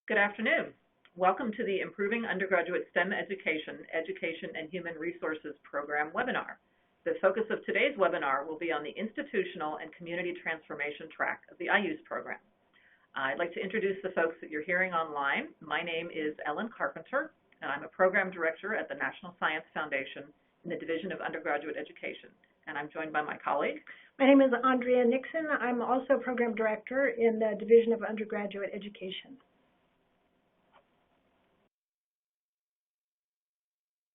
Good afternoon. Welcome to the Improving Undergraduate STEM Education, Education and Human Resources Program webinar. The focus of today's webinar will be on the institutional and community transformation track of the IUSE program. I'd like to introduce the folks that you're hearing online. My name is Ellen Carpenter, and I'm a program director at the National Science Foundation in the Division of Undergraduate Education, and I'm joined by my colleague. My name is Andrea Nixon. I'm also program director in the Division of Undergraduate Education.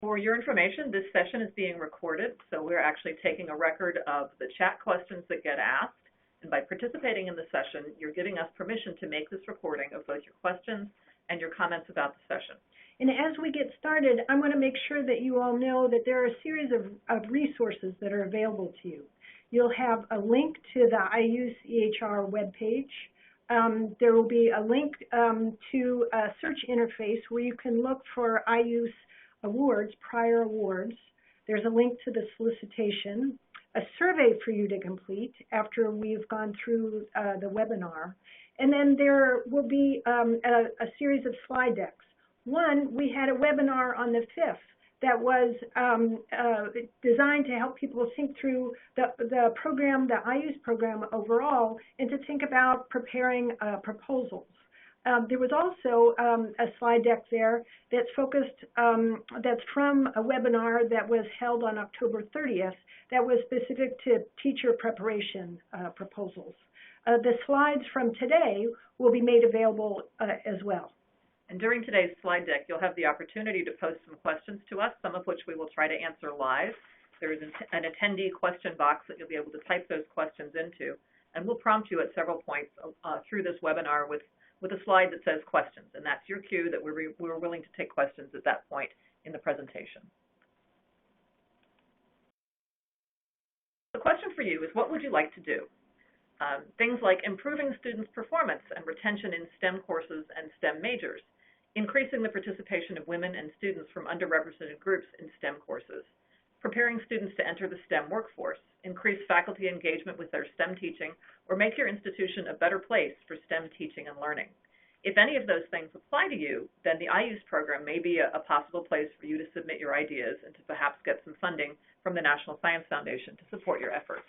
For your information, this session is being recorded, so we're actually taking a record of the chat questions that get asked. And by participating in the session, you're giving us permission to make this recording of both your questions and your comments about the session. And as we get started, I want to make sure that you all know that there are a series of resources that are available to you. You'll have a link to the IUSE EHR webpage. There will be a link to a search interface where you can look for IUSE awards, prior awards. There's a link to the solicitation, a survey for you to complete after we've gone through the webinar, and then there will be a series of slide decks. One, we had a webinar on the 5th that was designed to help people think through the program, the IUSE program overall, and to think about preparing proposals. There was also a slide deck there that's focused, that's from a webinar that was held on October 30th that was specific to teacher preparation proposals. The slides from today will be made available as well. And during today's slide deck, you'll have the opportunity to post some questions to us, some of which we will try to answer live. There is an attendee question box that you'll be able to type those questions into, and we'll prompt you at several points through this webinar with a slide that says questions, and that's your cue that we're willing to take questions at that point in the presentation. The question for you is, what would you like to do? Things like improving students' performance and retention in STEM courses and STEM majors, increasing the participation of women and students from underrepresented groups in STEM courses, preparing students to enter the STEM workforce, increase faculty engagement with their STEM teaching, or make your institution a better place for STEM teaching and learning. If any of those things apply to you, then the IUSE program may be a possible place for you to submit your ideas and to perhaps get some funding from the National Science Foundation to support your efforts.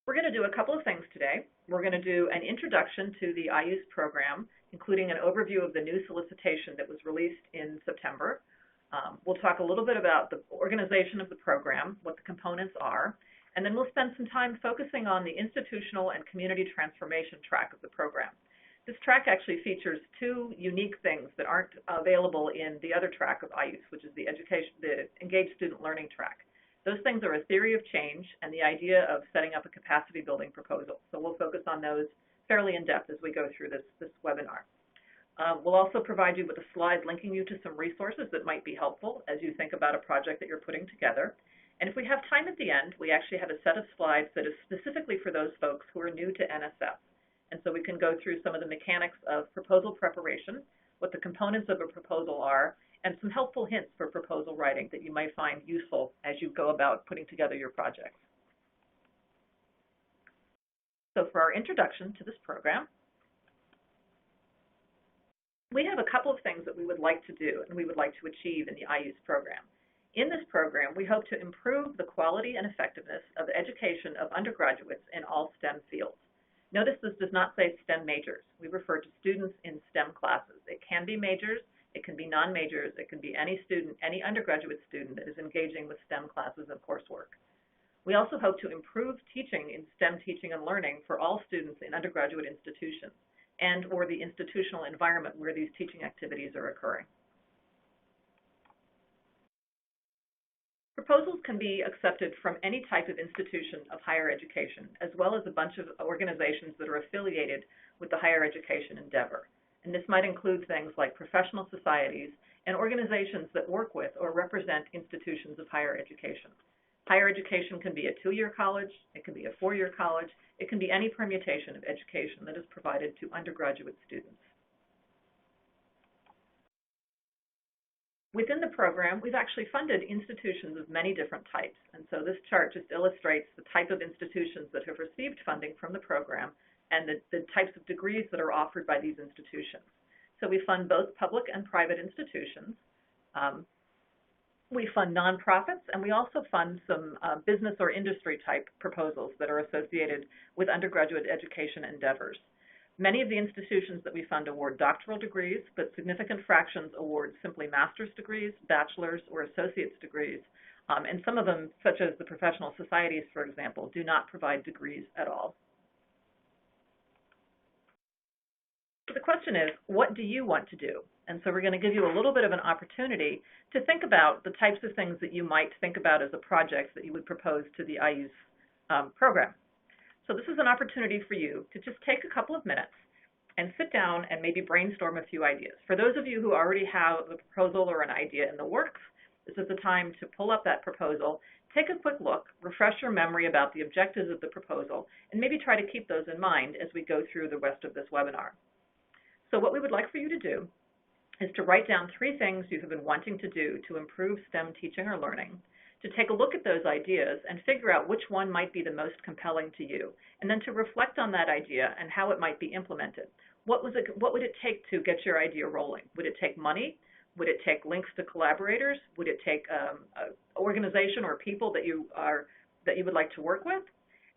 We're going to do a couple of things today. We're going to do an introduction to the IUSE program, including an overview of the new solicitation that was released in September. We'll talk a little bit about the organization of the program, what the components are, and then we'll spend some time focusing on the institutional and community transformation track of the program. This track actually features two unique things that aren't available in the other track of IUSE, which is the Engaged Student Learning track. Those things are a theory of change and the idea of setting up a capacity building proposal. So we'll focus on those fairly in depth as we go through this webinar. We'll also provide you with a slide linking you to some resources that might be helpful as you think about a project that you're putting together. And if we have time at the end, we actually have a set of slides that is specifically for those folks who are new to NSF. And so we can go through some of the mechanics of proposal preparation, what the components of a proposal are, and some helpful hints for proposal writing that you might find useful as you go about putting together your projects. So for our introduction to this program, we have a couple of things that we would like to do and we would like to achieve in the IUSE program. In this program, we hope to improve the quality and effectiveness of education of undergraduates in all STEM fields. Notice this does not say STEM majors. We refer to students in STEM classes. It can be majors, it can be non-majors, it can be any student, any undergraduate student that is engaging with STEM classes and coursework. We also hope to improve teaching in STEM teaching and learning for all students in undergraduate institutions and or the institutional environment where these teaching activities are occurring. Proposals can be accepted from any type of institution of higher education, as well as a bunch of organizations that are affiliated with the higher education endeavor. And this might include things like professional societies and organizations that work with or represent institutions of higher education. Higher education can be a 2-year college, it can be a 4-year college, it can be any permutation of education that is provided to undergraduate students. Within the program, we've actually funded institutions of many different types, and so this chart just illustrates the type of institutions that have received funding from the program and the types of degrees that are offered by these institutions. So we fund both public and private institutions. We fund nonprofits, and we also fund some business or industry type proposals that are associated with undergraduate education endeavors. Many of the institutions that we fund award doctoral degrees, but significant fractions award simply master's degrees, bachelor's, or associate's degrees. And some of them, such as the professional societies, for example, do not provide degrees at all. So the question is, what do you want to do? And so we're going to give you a little bit of an opportunity to think about the types of things that you might think about as a project that you would propose to the IUSE program. So this is an opportunity for you to just take a couple of minutes and sit down and maybe brainstorm a few ideas. For those of you who already have a proposal or an idea in the works, this is the time to pull up that proposal, take a quick look, refresh your memory about the objectives of the proposal, and maybe try to keep those in mind as we go through the rest of this webinar. So what we would like for you to do is to write down 3 things you have been wanting to do to improve STEM teaching or learning, to take a look at those ideas and figure out which one might be the most compelling to you, and then to reflect on that idea and how it might be implemented. What would it take to get your idea rolling? Would it take money? Would it take links to collaborators? Would it take an organization or people that you would like to work with?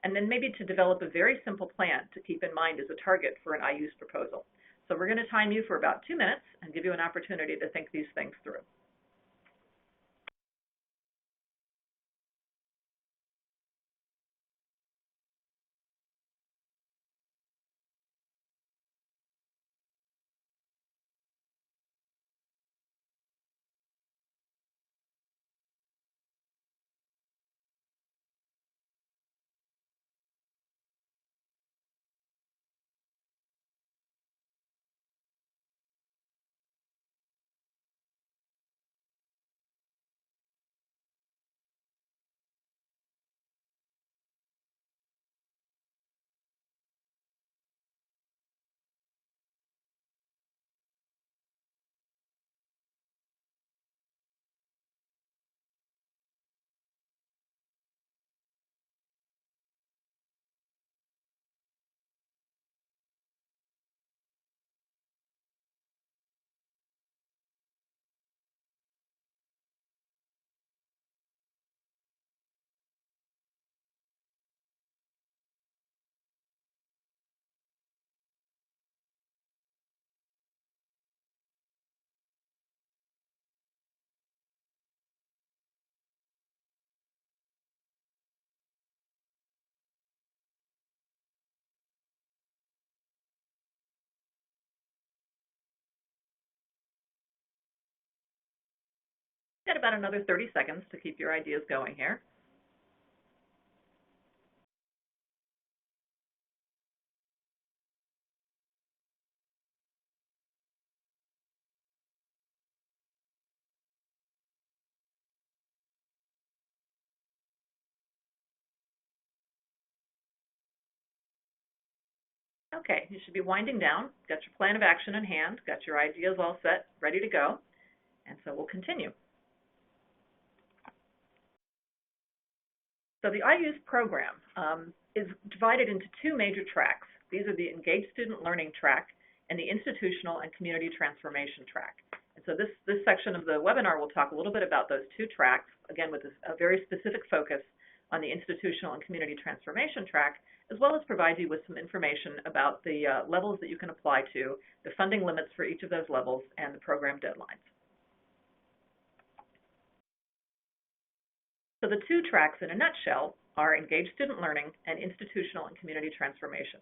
And then maybe to develop a very simple plan to keep in mind as a target for an IUSE proposal. So we're going to time you for about 2 minutes and give you an opportunity to think these things through. Got about another 30 seconds to keep your ideas going here. Okay, you should be winding down. Got your plan of action in hand, got your ideas all set, ready to go, and so we'll continue. So the IUSE program is divided into 2 major tracks. These are the Engaged Student Learning track and the Institutional and Community Transformation track. And so this section of the webinar will talk a little bit about those 2 tracks, again with a very specific focus on the Institutional and Community Transformation track, as well as provide you with some information about the levels that you can apply to, the funding limits for each of those levels, and the program deadlines. So the 2 tracks in a nutshell are Engaged Student Learning and Institutional and Community Transformation.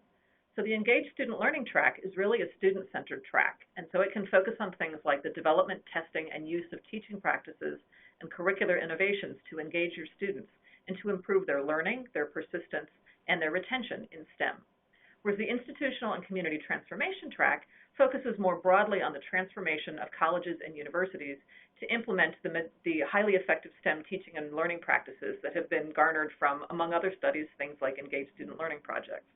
So the Engaged Student Learning track is really a student-centered track, and so it can focus on things like the development, testing, and use of teaching practices and curricular innovations to engage your students and to improve their learning, their persistence, and their retention in STEM. Whereas the Institutional and Community Transformation track focuses more broadly on the transformation of colleges and universities to implement the highly effective STEM teaching and learning practices that have been garnered from, among other studies, things like Engaged Student Learning projects.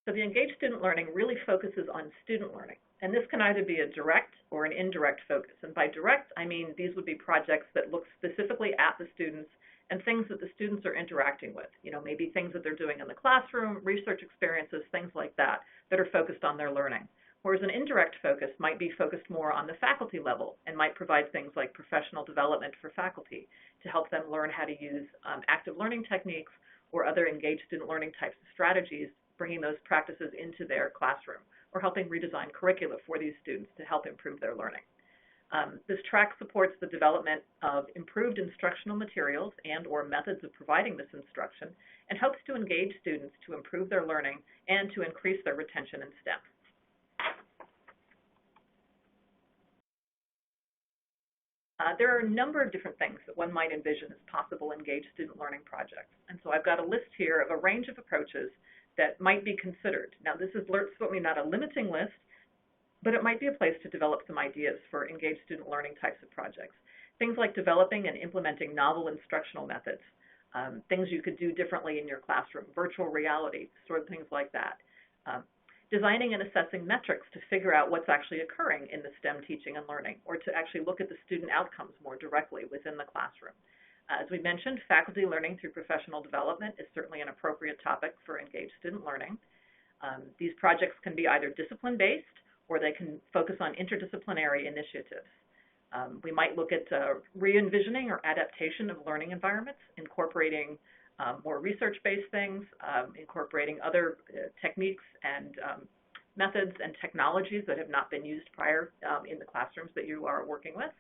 So the engaged student learning really focuses on student learning, and this can either be a direct or an indirect focus. And by direct, I mean these would be projects that look specifically at the students and things that the students are interacting with. You know, maybe things that they're doing in the classroom, research experiences, things like that, that are focused on their learning. Whereas an indirect focus might be focused more on the faculty level and might provide things like professional development for faculty to help them learn how to use active learning techniques or other engaged student learning types of strategies, bringing those practices into their classroom, or helping redesign curricula for these students to help improve their learning. This track supports the development of improved instructional materials and or methods of providing this instruction, and helps to engage students to improve their learning and to increase their retention in STEM. There are a number of different things that one might envision as possible engaged student learning projects. And so I've got a list here of a range of approaches that might be considered. Now, this is certainly not a limiting list, but it might be a place to develop some ideas for engaged student learning types of projects. Things like developing and implementing novel instructional methods, things you could do differently in your classroom, virtual reality, sort of things like that. Designing and assessing metrics to figure out what's actually occurring in the STEM teaching and learning, or to actually look at the student outcomes more directly within the classroom. As we mentioned, faculty learning through professional development is certainly an appropriate topic for engaged student learning. These projects can be either discipline-based or they can focus on interdisciplinary initiatives. We might look at re-envisioning or adaptation of learning environments, incorporating more research-based things, incorporating other techniques and methods and technologies that have not been used prior in the classrooms that you are working with.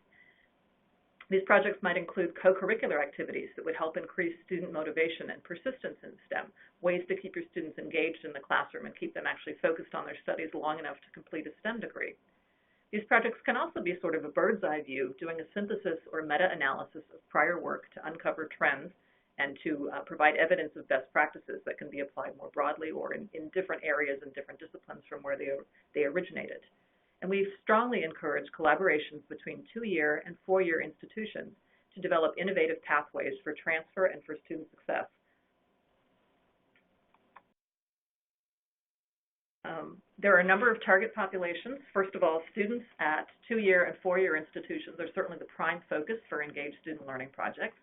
These projects might include co-curricular activities that would help increase student motivation and persistence in STEM, ways to keep your students engaged in the classroom and keep them actually focused on their studies long enough to complete a STEM degree. These projects can also be sort of a bird's eye view, doing a synthesis or meta-analysis of prior work to uncover trends and to provide evidence of best practices that can be applied more broadly or in different areas and different disciplines from where they originated. And we've strongly encouraged collaborations between 2-year and 4-year institutions to develop innovative pathways for transfer and for student success. There are a number of target populations. First of all, students at 2-year and 4-year institutions are certainly the prime focus for engaged student learning projects.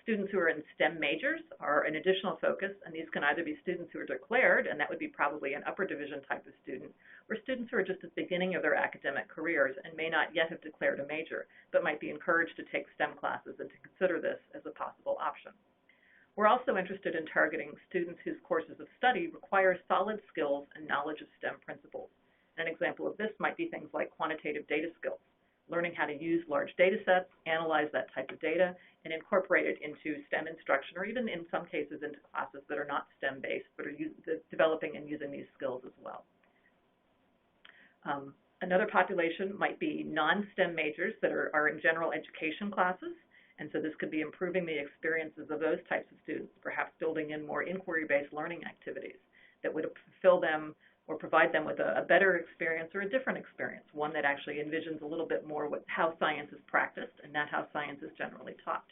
Students who are in STEM majors are an additional focus, and these can either be students who are declared, and that would be probably an upper division type of student, or students who are just at the beginning of their academic careers and may not yet have declared a major, but might be encouraged to take STEM classes and to consider this as a possible option. We're also interested in targeting students whose courses of study require solid skills and knowledge of STEM principles. An example of this might be things like quantitative data skills, learning how to use large data sets, analyze that type of data, and incorporate it into STEM instruction, or even in some cases into classes that are not STEM-based, but are developing and using these skills as well. Another population might be non-STEM majors that are in general education classes, and so this could be improving the experiences of those types of students, perhaps building in more inquiry-based learning activities that would fulfill them or provide them with a better experience or a different experience, one that actually envisions a little bit more how science is practiced and not how science is generally taught.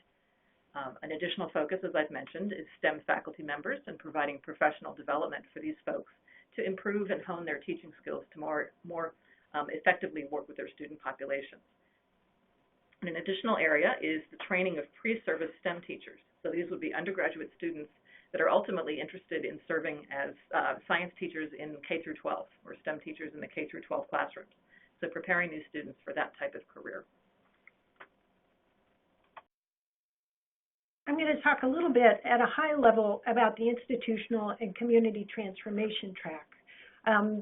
An additional focus, as I've mentioned, is STEM faculty members and providing professional development for these folks to improve and hone their teaching skills to more effectively work with their student populations. And an additional area is the training of pre-service STEM teachers. So these would be undergraduate students that are ultimately interested in serving as science teachers in K through 12 or STEM teachers in the K through 12 classrooms. So preparing these students for that type of career. I'm going to talk a little bit at a high level about the institutional and community transformation track.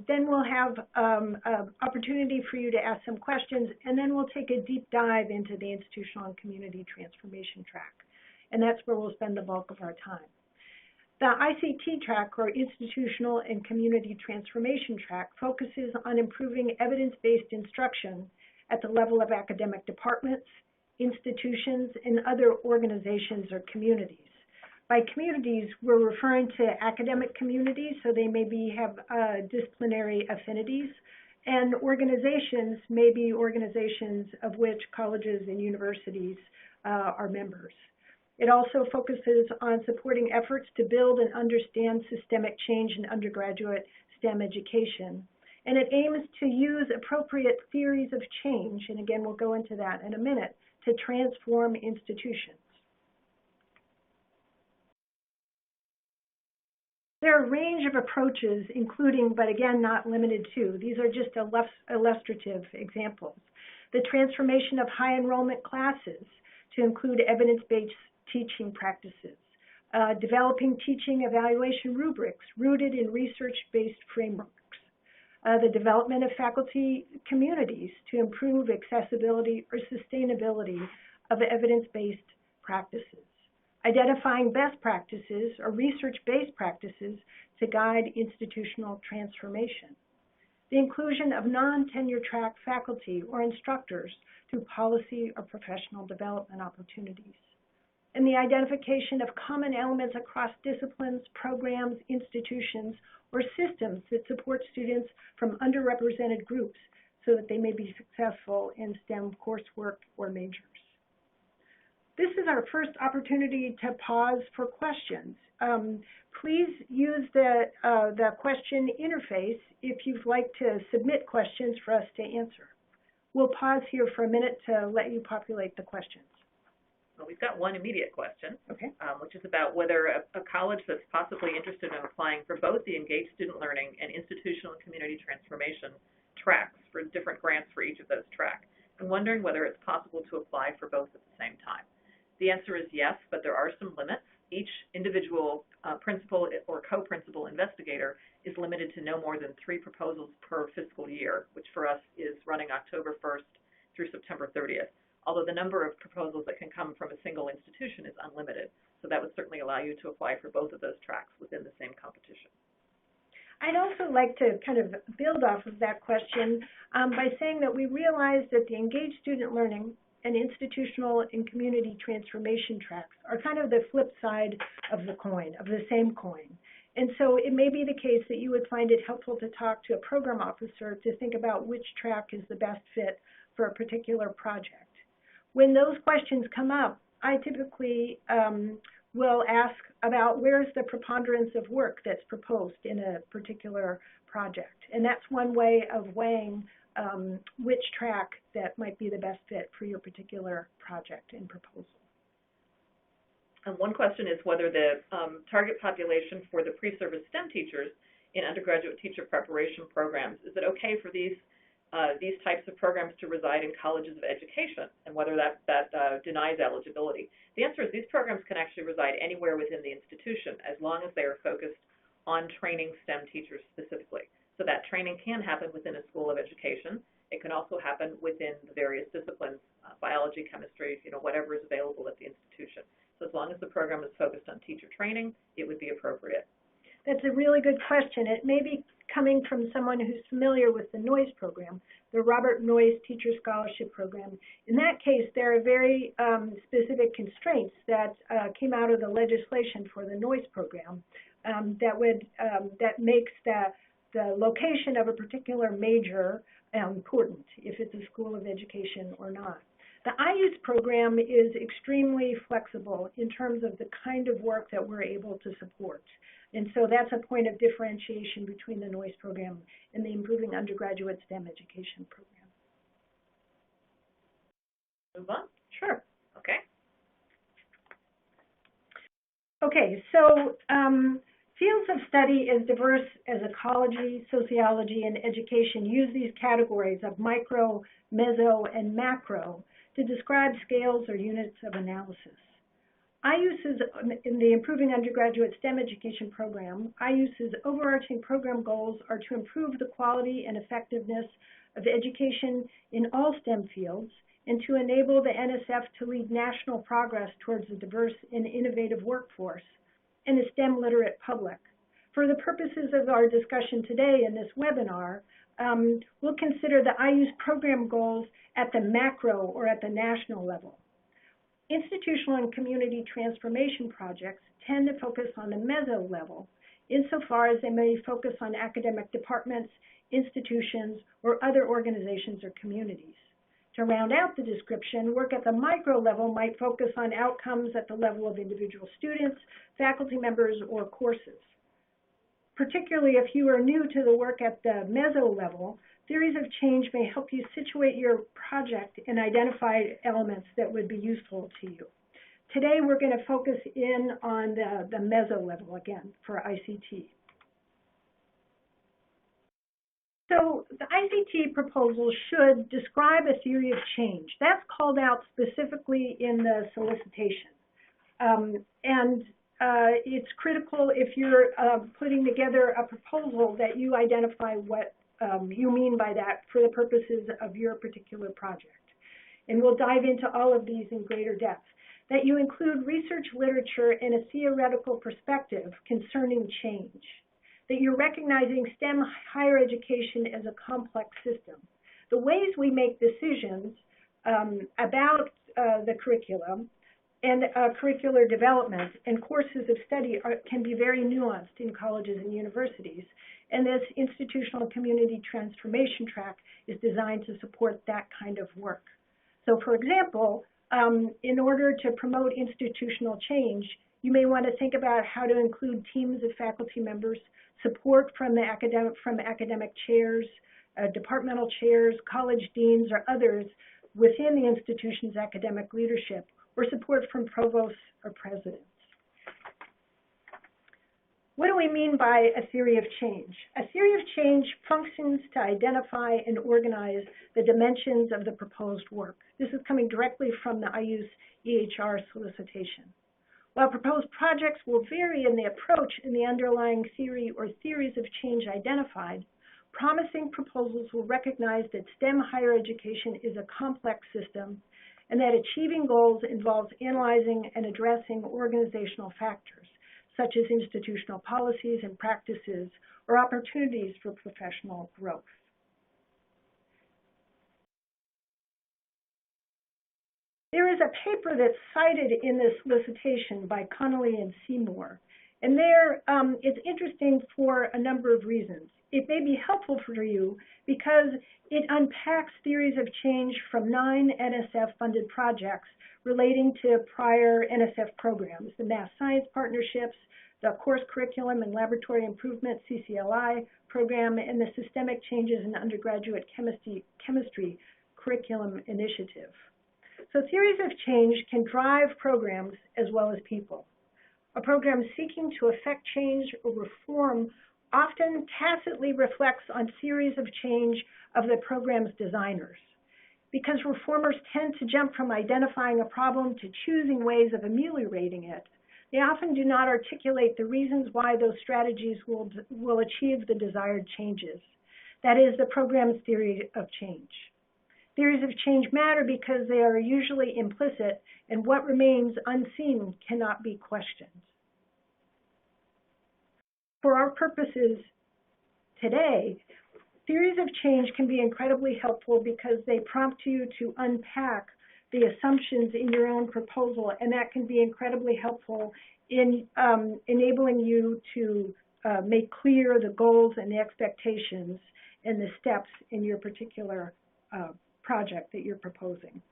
Then we'll have an opportunity for you to ask some questions, and then we'll take a deep dive into the institutional and community transformation track. And that's where we'll spend the bulk of our time. The ICT track, or Institutional and Community Transformation track, focuses on improving evidence-based instruction at the level of academic departments, institutions, and other organizations or communities. By communities, we're referring to academic communities, so they maybe have disciplinary affinities, and organizations may be organizations of which colleges and universities are members. It also focuses on supporting efforts to build and understand systemic change in undergraduate STEM education. And it aims to use appropriate theories of change, and again, we'll go into that in a minute, to transform institutions. There are a range of approaches, including, but again, not limited to. These are just illustrative examples. The transformation of high enrollment classes to include evidence-based teaching practices. Developing teaching evaluation rubrics rooted in research-based frameworks. The development of faculty communities to improve accessibility or sustainability of evidence-based practices. Identifying best practices or research-based practices to guide institutional transformation. The inclusion of non-tenure track faculty or instructors through policy or professional development opportunities. And the identification of common elements across disciplines, programs, institutions, or systems that support students from underrepresented groups so that they may be successful in STEM coursework or majors. This is our first opportunity to pause for questions. Please use the question interface if you'd like to submit questions for us to answer. We'll pause here for a minute to let you populate the questions. Well, we've got one immediate question, okay. Which is about whether a college that's possibly interested in applying for both the Engaged Student Learning and Institutional and Community Transformation tracks for different grants for each of those tracks, and wondering whether it's possible to apply for both at the same time. The answer is yes, but there are some limits. Each individual principal or co-principal investigator is limited to no more than 3 proposals per fiscal year, which for us is running October 1st through September 30th. Although the number of proposals that can come from a single institution is unlimited. So that would certainly allow you to apply for both of those tracks within the same competition. I'd also like to kind of build off of that question by saying that we realize that the Engaged Student Learning and Institutional and Community Transformation tracks are kind of the flip side of the coin, of the same coin. And so it may be the case that you would find it helpful to talk to a program officer to think about which track is the best fit for a particular project. When those questions come up, I typically will ask about where's the preponderance of work that's proposed in a particular project. And that's one way of weighing which track that might be the best fit for your particular project and proposal. And one question is whether the target population for the pre-service STEM teachers in undergraduate teacher preparation programs, is it okay for these types of programs to reside in colleges of education, and whether that denies eligibility? The answer is these programs can actually reside anywhere within the institution as long as they are focused on training STEM teachers specifically. So that training can happen within a school of education. It can also happen within the various disciplines, biology, chemistry, whatever is available at the institution. So as long as the program is focused on teacher training, it would be appropriate. That's a really good question. It may be coming from someone who's familiar with the NOYS program, the Robert Noyes Teacher Scholarship Program. In that case, there are very specific constraints that came out of the legislation for the NOYS program that makes the location of a particular major important, if it's a school of education or not. The IUSE program is extremely flexible in terms of the kind of work that we're able to support. And so that's a point of differentiation between the NOYS program and the Improving Undergraduate STEM Education program. Move on? Sure. Okay. Okay, so fields of study as diverse as ecology, sociology, and education use these categories of micro, meso, and macro to describe scales or units of analysis. IUSE's, in the Improving Undergraduate STEM Education program, IUSE's overarching program goals are to improve the quality and effectiveness of education in all STEM fields and to enable the NSF to lead national progress towards a diverse and innovative workforce and a STEM literate public. For the purposes of our discussion today in this webinar, we'll consider the IUSE program goals at the macro or at the national level. Institutional and community transformation projects tend to focus on the meso level, insofar as they may focus on academic departments, institutions, or other organizations or communities. To round out the description, work at the micro level might focus on outcomes at the level of individual students, faculty members, or courses. Particularly if you are new to the work at the meso level, theories of change may help you situate your project and identify elements that would be useful to you. Today, we're going to focus in on the meso level again for ICT. So the ICT proposal should describe a theory of change. That's called out specifically in the solicitation. It's critical if you're putting together a proposal that you identify what you mean by that for the purposes of your particular project. And we'll dive into all of these in greater depth. That you include research literature and a theoretical perspective concerning change. That you're recognizing STEM higher education as a complex system. The ways we make decisions about the curriculum and curricular development and courses of study can be very nuanced in colleges and universities. And this institutional community transformation track is designed to support that kind of work. So for example, in order to promote institutional change, you may want to think about how to include teams of faculty members, support from academic chairs, departmental chairs, college deans, or others within the institution's academic leadership, or support from provosts or presidents. What do we mean by a theory of change? A theory of change functions to identify and organize the dimensions of the proposed work. This is coming directly from the IUSE EHR solicitation. While proposed projects will vary in the approach and the underlying theory or theories of change identified, promising proposals will recognize that STEM higher education is a complex system and that achieving goals involves analyzing and addressing organizational factors, such as institutional policies and practices or opportunities for professional growth. There is a paper that's cited in this solicitation by Connolly and Seymour, and there it's interesting for a number of reasons. It may be helpful for you because it unpacks theories of change from 9 NSF-funded projects relating to prior NSF programs, the Math Science Partnerships, the Course Curriculum and Laboratory Improvement CCLI program, and the Systemic Changes in Undergraduate Chemistry Curriculum Initiative. So theories of change can drive programs as well as people. A program seeking to effect change or reform often tacitly reflects on theories of change of the program's designers. Because reformers tend to jump from identifying a problem to choosing ways of ameliorating it, they often do not articulate the reasons why those strategies will achieve the desired changes. That is the program's theory of change. Theories of change matter because they are usually implicit, and what remains unseen cannot be questioned. For our purposes today, theories of change can be incredibly helpful because they prompt you to unpack the assumptions in your own proposal, and that can be incredibly helpful in enabling you to make clear the goals and the expectations and the steps in your particular project that you're proposing.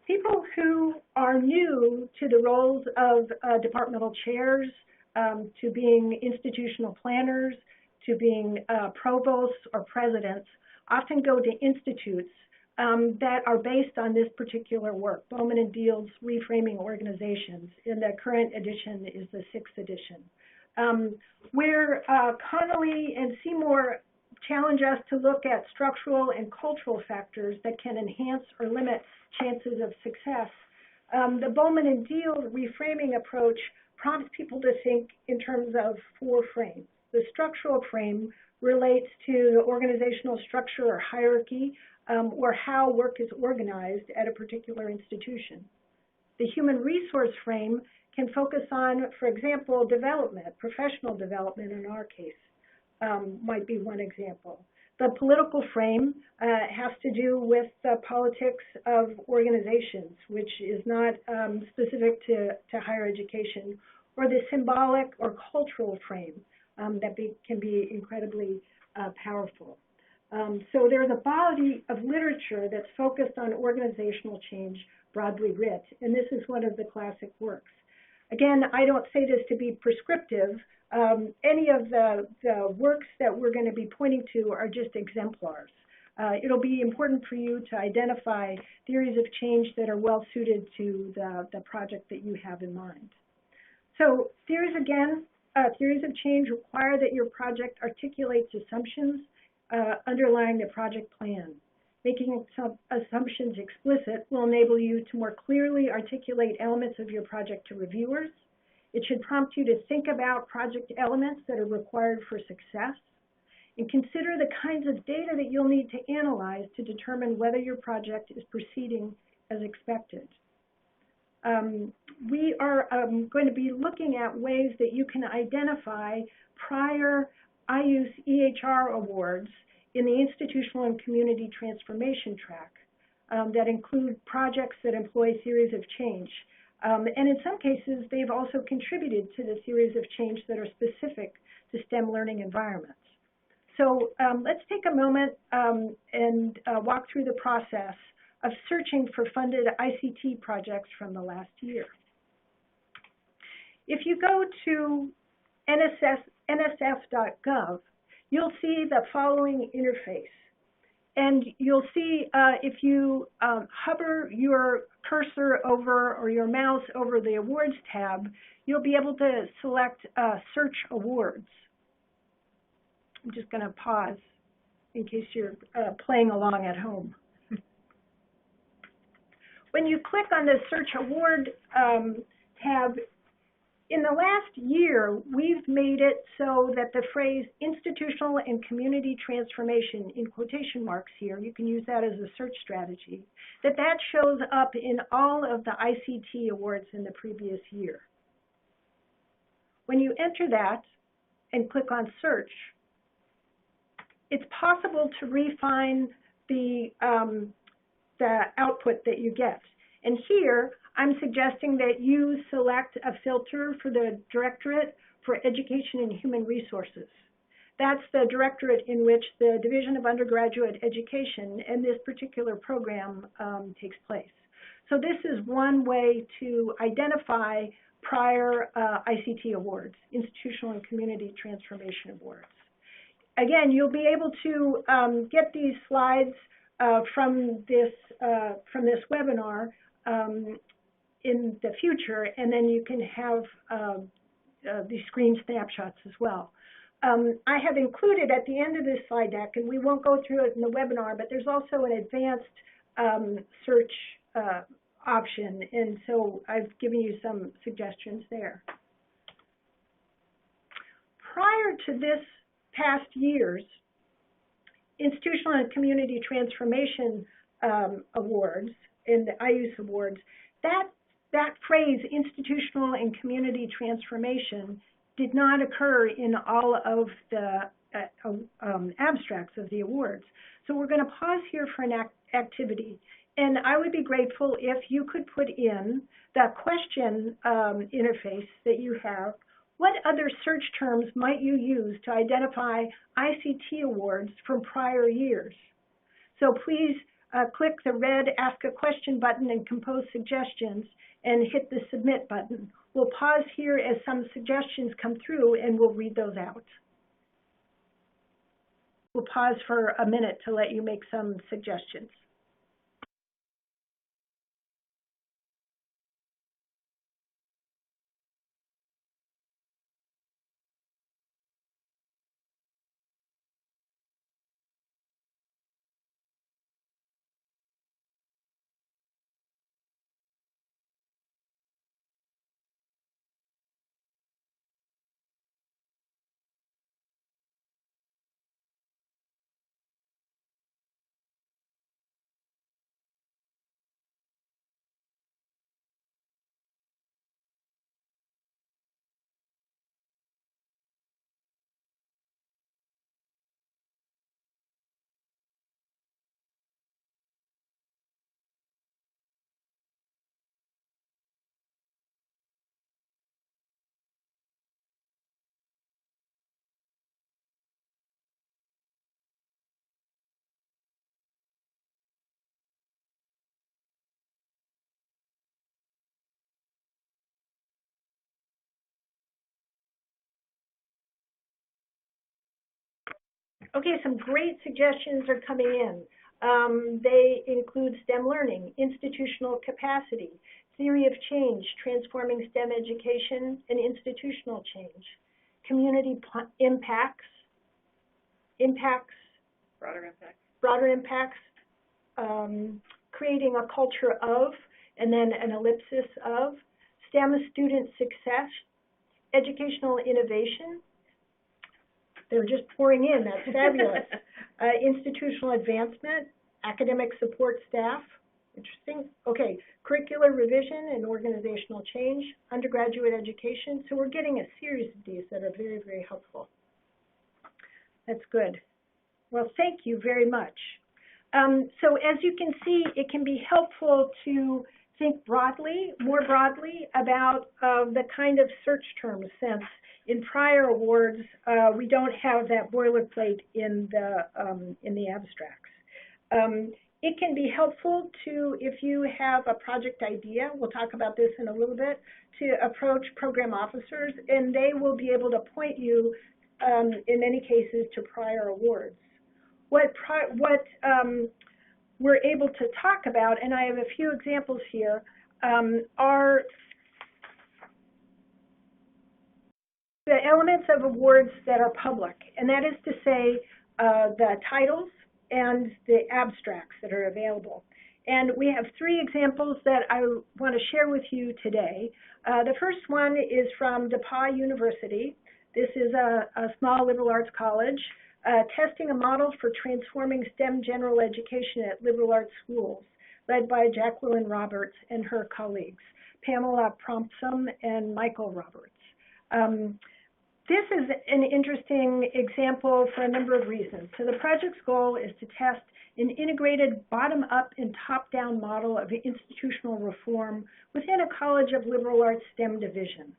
People who are new to the roles of departmental chairs, to being institutional planners, to being provosts or presidents, often go to institutes that are based on this particular work, Bowman and Diehl's Reframing Organizations, and the current edition is the 6th edition, where Connolly and Seymour challenge us to look at structural and cultural factors that can enhance or limit chances of success. The Bowman and Diehl reframing approach prompts people to think in terms of 4 frames. The structural frame relates to the organizational structure or hierarchy, or how work is organized at a particular institution. The human resource frame can focus on, for example, development, professional development in our case. Might be one example. The political frame has to do with the politics of organizations, which is not specific to higher education, or the symbolic or cultural frame that can be incredibly powerful. So there's a body of literature that's focused on organizational change, broadly writ, and this is one of the classic works. Again, I don't say this to be prescriptive. Any of the works that we're going to be pointing to are just exemplars. It'll be important for you to identify theories of change that are well suited to the project that you have in mind. So theories of change require that your project articulates assumptions underlying the project plan. Making assumptions explicit will enable you to more clearly articulate elements of your project to reviewers. It should prompt you to think about project elements that are required for success, and consider the kinds of data that you'll need to analyze to determine whether your project is proceeding as expected. We are going to be looking at ways that you can identify prior IUSE EHR awards in the institutional and community transformation track that include projects that employ theories of change. And in some cases, they've also contributed to the theories of change that are specific to STEM learning environments. So let's take a moment and walk through the process of searching for funded ICT projects from the last year. If you go to nsf.gov, you'll see the following interface. And you'll see if you hover your cursor over or your mouse over the awards tab, you'll be able to select search awards. I'm just going to pause in case you're playing along at home. When you click on the search award tab, in the last year, we've made it so that the phrase institutional and community transformation, in quotation marks here, you can use that as a search strategy, that shows up in all of the ICT awards in the previous year. When you enter that and click on search, it's possible to refine the output that you get. And here, I'm suggesting that you select a filter for the Directorate for Education and Human Resources. That's the directorate in which the Division of Undergraduate Education and this particular program takes place. So this is one way to identify prior ICT awards, Institutional and Community Transformation Awards. Again, you'll be able to get these slides from this webinar in the future, and then you can have these screen snapshots as well. I have included at the end of this slide deck, and we won't go through it in the webinar, but there's also an advanced search option, and so I've given you some suggestions there. Prior to this past year's Institutional and Community Transformation Awards, in the IUSE Awards, that phrase, institutional and community transformation, did not occur in all of the abstracts of the awards. So we're going to pause here for an activity. And I would be grateful if you could put in the question interface that you have. What other search terms might you use to identify ICT awards from prior years? So please click the red Ask a Question button and compose suggestions and hit the Submit button. We'll pause here as some suggestions come through and we'll read those out. We'll pause for a minute to let you make some suggestions. Okay, some great suggestions are coming in. They include STEM learning, institutional capacity, theory of change, transforming STEM education, and institutional change, community impacts, broader impacts, creating a culture of, and then an ellipsis of, STEM student success, educational innovation. They're just pouring in, that's fabulous. Institutional advancement, academic support staff, interesting. Okay, curricular revision and organizational change, undergraduate education. So we're getting a series of these that are very, very helpful. That's good. Well, thank you very much. So as you can see, it can be helpful to think broadly, more broadly, about the kind of search terms, since in prior awards we don't have that boilerplate in the abstracts. It can be helpful to, if you have a project idea, we'll talk about this in a little bit, to approach program officers, and they will be able to point you, in many cases, to prior awards. What we're able to talk about, and I have a few examples here, are the elements of awards that are public, and that is to say the titles and the abstracts that are available. And we have three examples that I want to share with you today. The first one is from DePauw University. This is a small liberal arts college testing a model for transforming STEM general education at liberal arts schools, led by Jacqueline Roberts and her colleagues, Pamela Prompsom and Michael Roberts. This is an interesting example for a number of reasons. So the project's goal is to test an integrated bottom-up and top-down model of institutional reform within a College of Liberal Arts STEM division.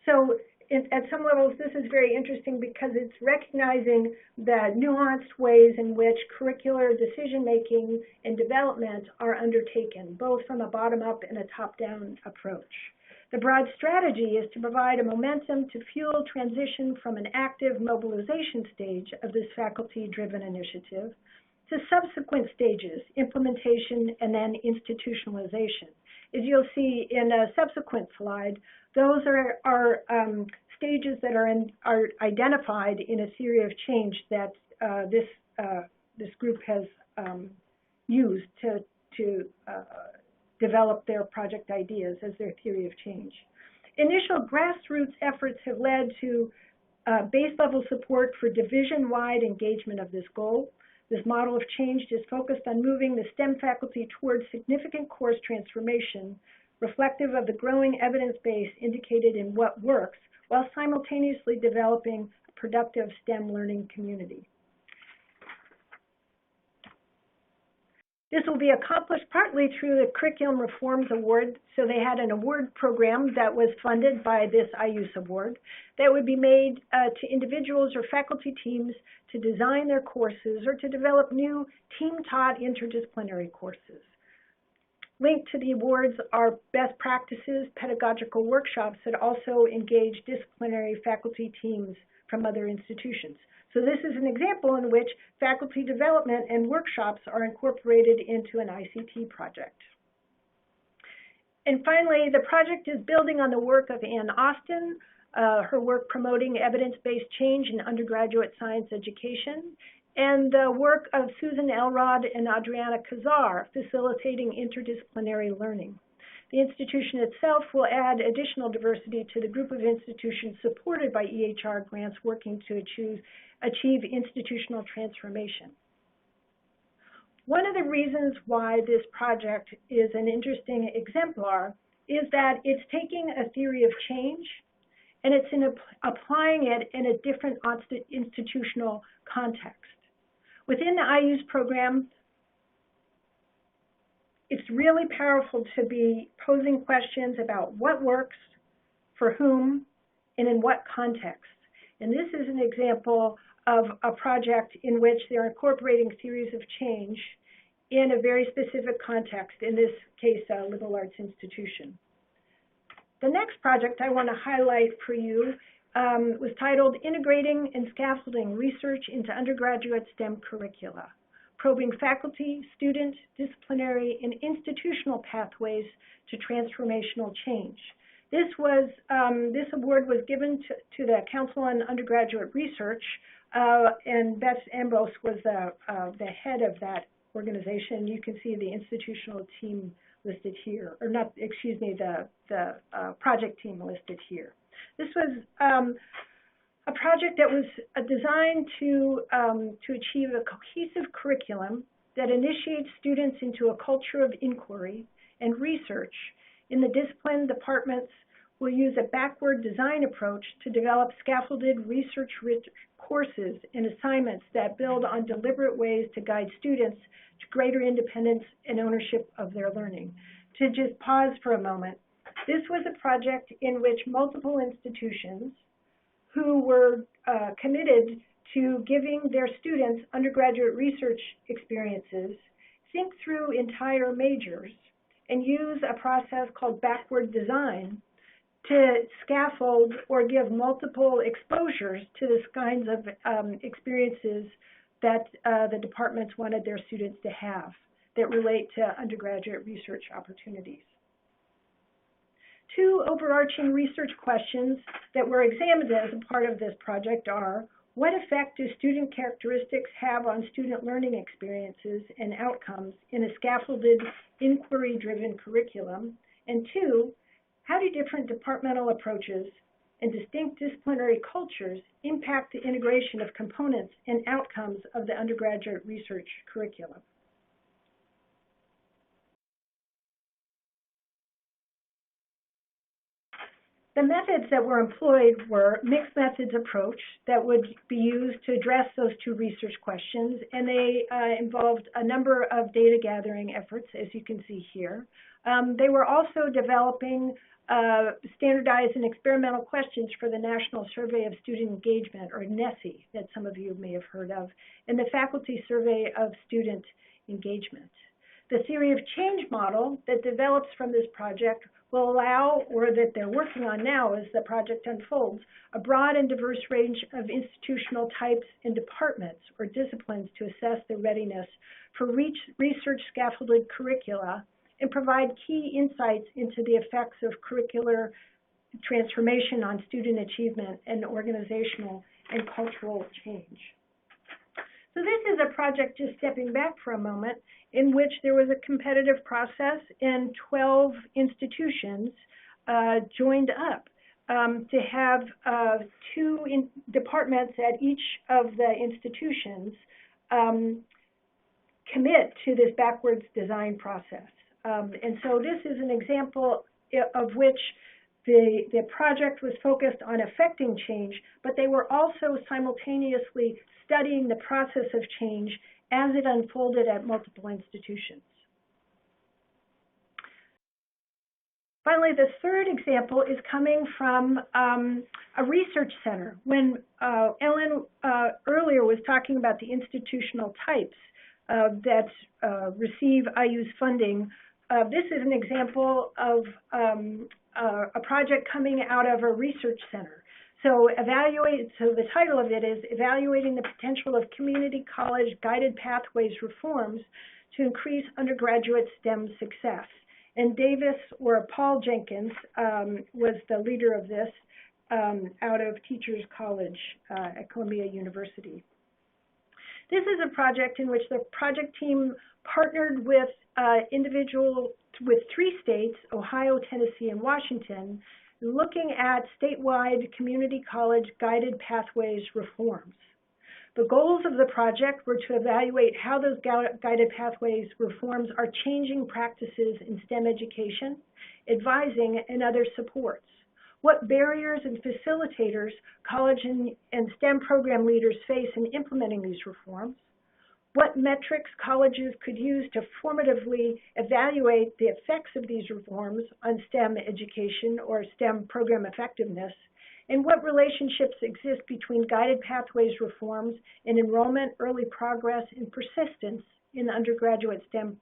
So at some levels, this is very interesting because it's recognizing the nuanced ways in which curricular decision-making and development are undertaken, both from a bottom-up and a top-down approach. The broad strategy is to provide a momentum to fuel transition from an active mobilization stage of this faculty-driven initiative to subsequent stages, implementation and then institutionalization. As you'll see in a subsequent slide, those are stages that are identified in a theory of change that this group has used to develop their project ideas as their theory of change. Initial grassroots efforts have led to base-level support for division-wide engagement of this goal. This model of change is focused on moving the STEM faculty towards significant course transformation, reflective of the growing evidence base indicated in what works, while simultaneously developing a productive STEM learning community. This will be accomplished partly through the Curriculum Reforms Award. So they had an award program that was funded by this IUSE award that would be made to individuals or faculty teams to design their courses or to develop new team-taught interdisciplinary courses. Linked to the awards are best practices, pedagogical workshops that also engage disciplinary faculty teams from other institutions. So this is an example in which faculty development and workshops are incorporated into an ICT project. And finally, the project is building on the work of Ann Austin, her work promoting evidence-based change in undergraduate science education, and the work of Susan Elrod and Adriana Kazar, facilitating interdisciplinary learning. The institution itself will add additional diversity to the group of institutions supported by EHR grants working to achieve institutional transformation. One of the reasons why this project is an interesting exemplar is that it's taking a theory of change and it's applying it in a different institutional context. Within the IUSE program, it's really powerful to be posing questions about what works, for whom, and in what context. And this is an example of a project in which they're incorporating theories of change in a very specific context, in this case, a liberal arts institution. The next project I want to highlight for you was titled Integrating and Scaffolding Research into Undergraduate STEM Curricula, Probing Faculty, Student, Disciplinary, and Institutional Pathways to Transformational Change. This award was given to the Council on Undergraduate Research, and Beth Ambros was the head of that organization. You can see the institutional team listed here, or not, excuse me, the project team listed here. This was a project that was designed to achieve a cohesive curriculum that initiates students into a culture of inquiry and research. In the discipline, departments will use a backward design approach to develop scaffolded research-rich courses and assignments that build on deliberate ways to guide students to greater independence and ownership of their learning. To just pause for a moment, this was a project in which multiple institutions who were committed to giving their students undergraduate research experiences think through entire majors and use a process called backward design to scaffold or give multiple exposures to the kinds of experiences that the departments wanted their students to have that relate to undergraduate research opportunities. Two overarching research questions that were examined as a part of this project are, what effect do student characteristics have on student learning experiences and outcomes in a scaffolded, inquiry-driven curriculum? And two, how do different departmental approaches and distinct disciplinary cultures impact the integration of components and outcomes of the undergraduate research curriculum? The methods that were employed were mixed methods approach that would be used to address those two research questions, and they involved a number of data gathering efforts, as you can see here. They were also developing standardized and experimental questions for the National Survey of Student Engagement, or NSSE, that some of you may have heard of, and the Faculty Survey of Student Engagement. The theory of change model that develops from this project will allow, or that they're working on now as the project unfolds, a broad and diverse range of institutional types and departments or disciplines to assess their readiness for research scaffolded curricula and provide key insights into the effects of curricular transformation on student achievement and organizational and cultural change. So this is a project, just stepping back for a moment, in which there was a competitive process and 12 institutions joined up to have two departments at each of the institutions commit to this backwards design process. And so this is an example of which the project was focused on affecting change, but they were also simultaneously studying the process of change as it unfolded at multiple institutions. Finally, the third example is coming from a research center. When Ellen earlier was talking about the institutional types that receive IUSE funding, this is an example of a project coming out of a research center. So the title of it is Evaluating the Potential of Community College Guided Pathways Reforms to Increase Undergraduate STEM Success. And Davis, or Paul Jenkins, was the leader of this out of Teachers College at Columbia University. This is a project in which the project team partnered with individuals with 3 states, Ohio, Tennessee, and Washington, looking at statewide community college guided pathways reforms. The goals of the project were to evaluate how those guided pathways reforms are changing practices in STEM education, advising, and other supports. What barriers and facilitators college and STEM program leaders face in implementing these reforms, what metrics colleges could use to formatively evaluate the effects of these reforms on STEM education or STEM program effectiveness, and what relationships exist between guided pathways reforms and enrollment, early progress, and persistence in undergraduate STEM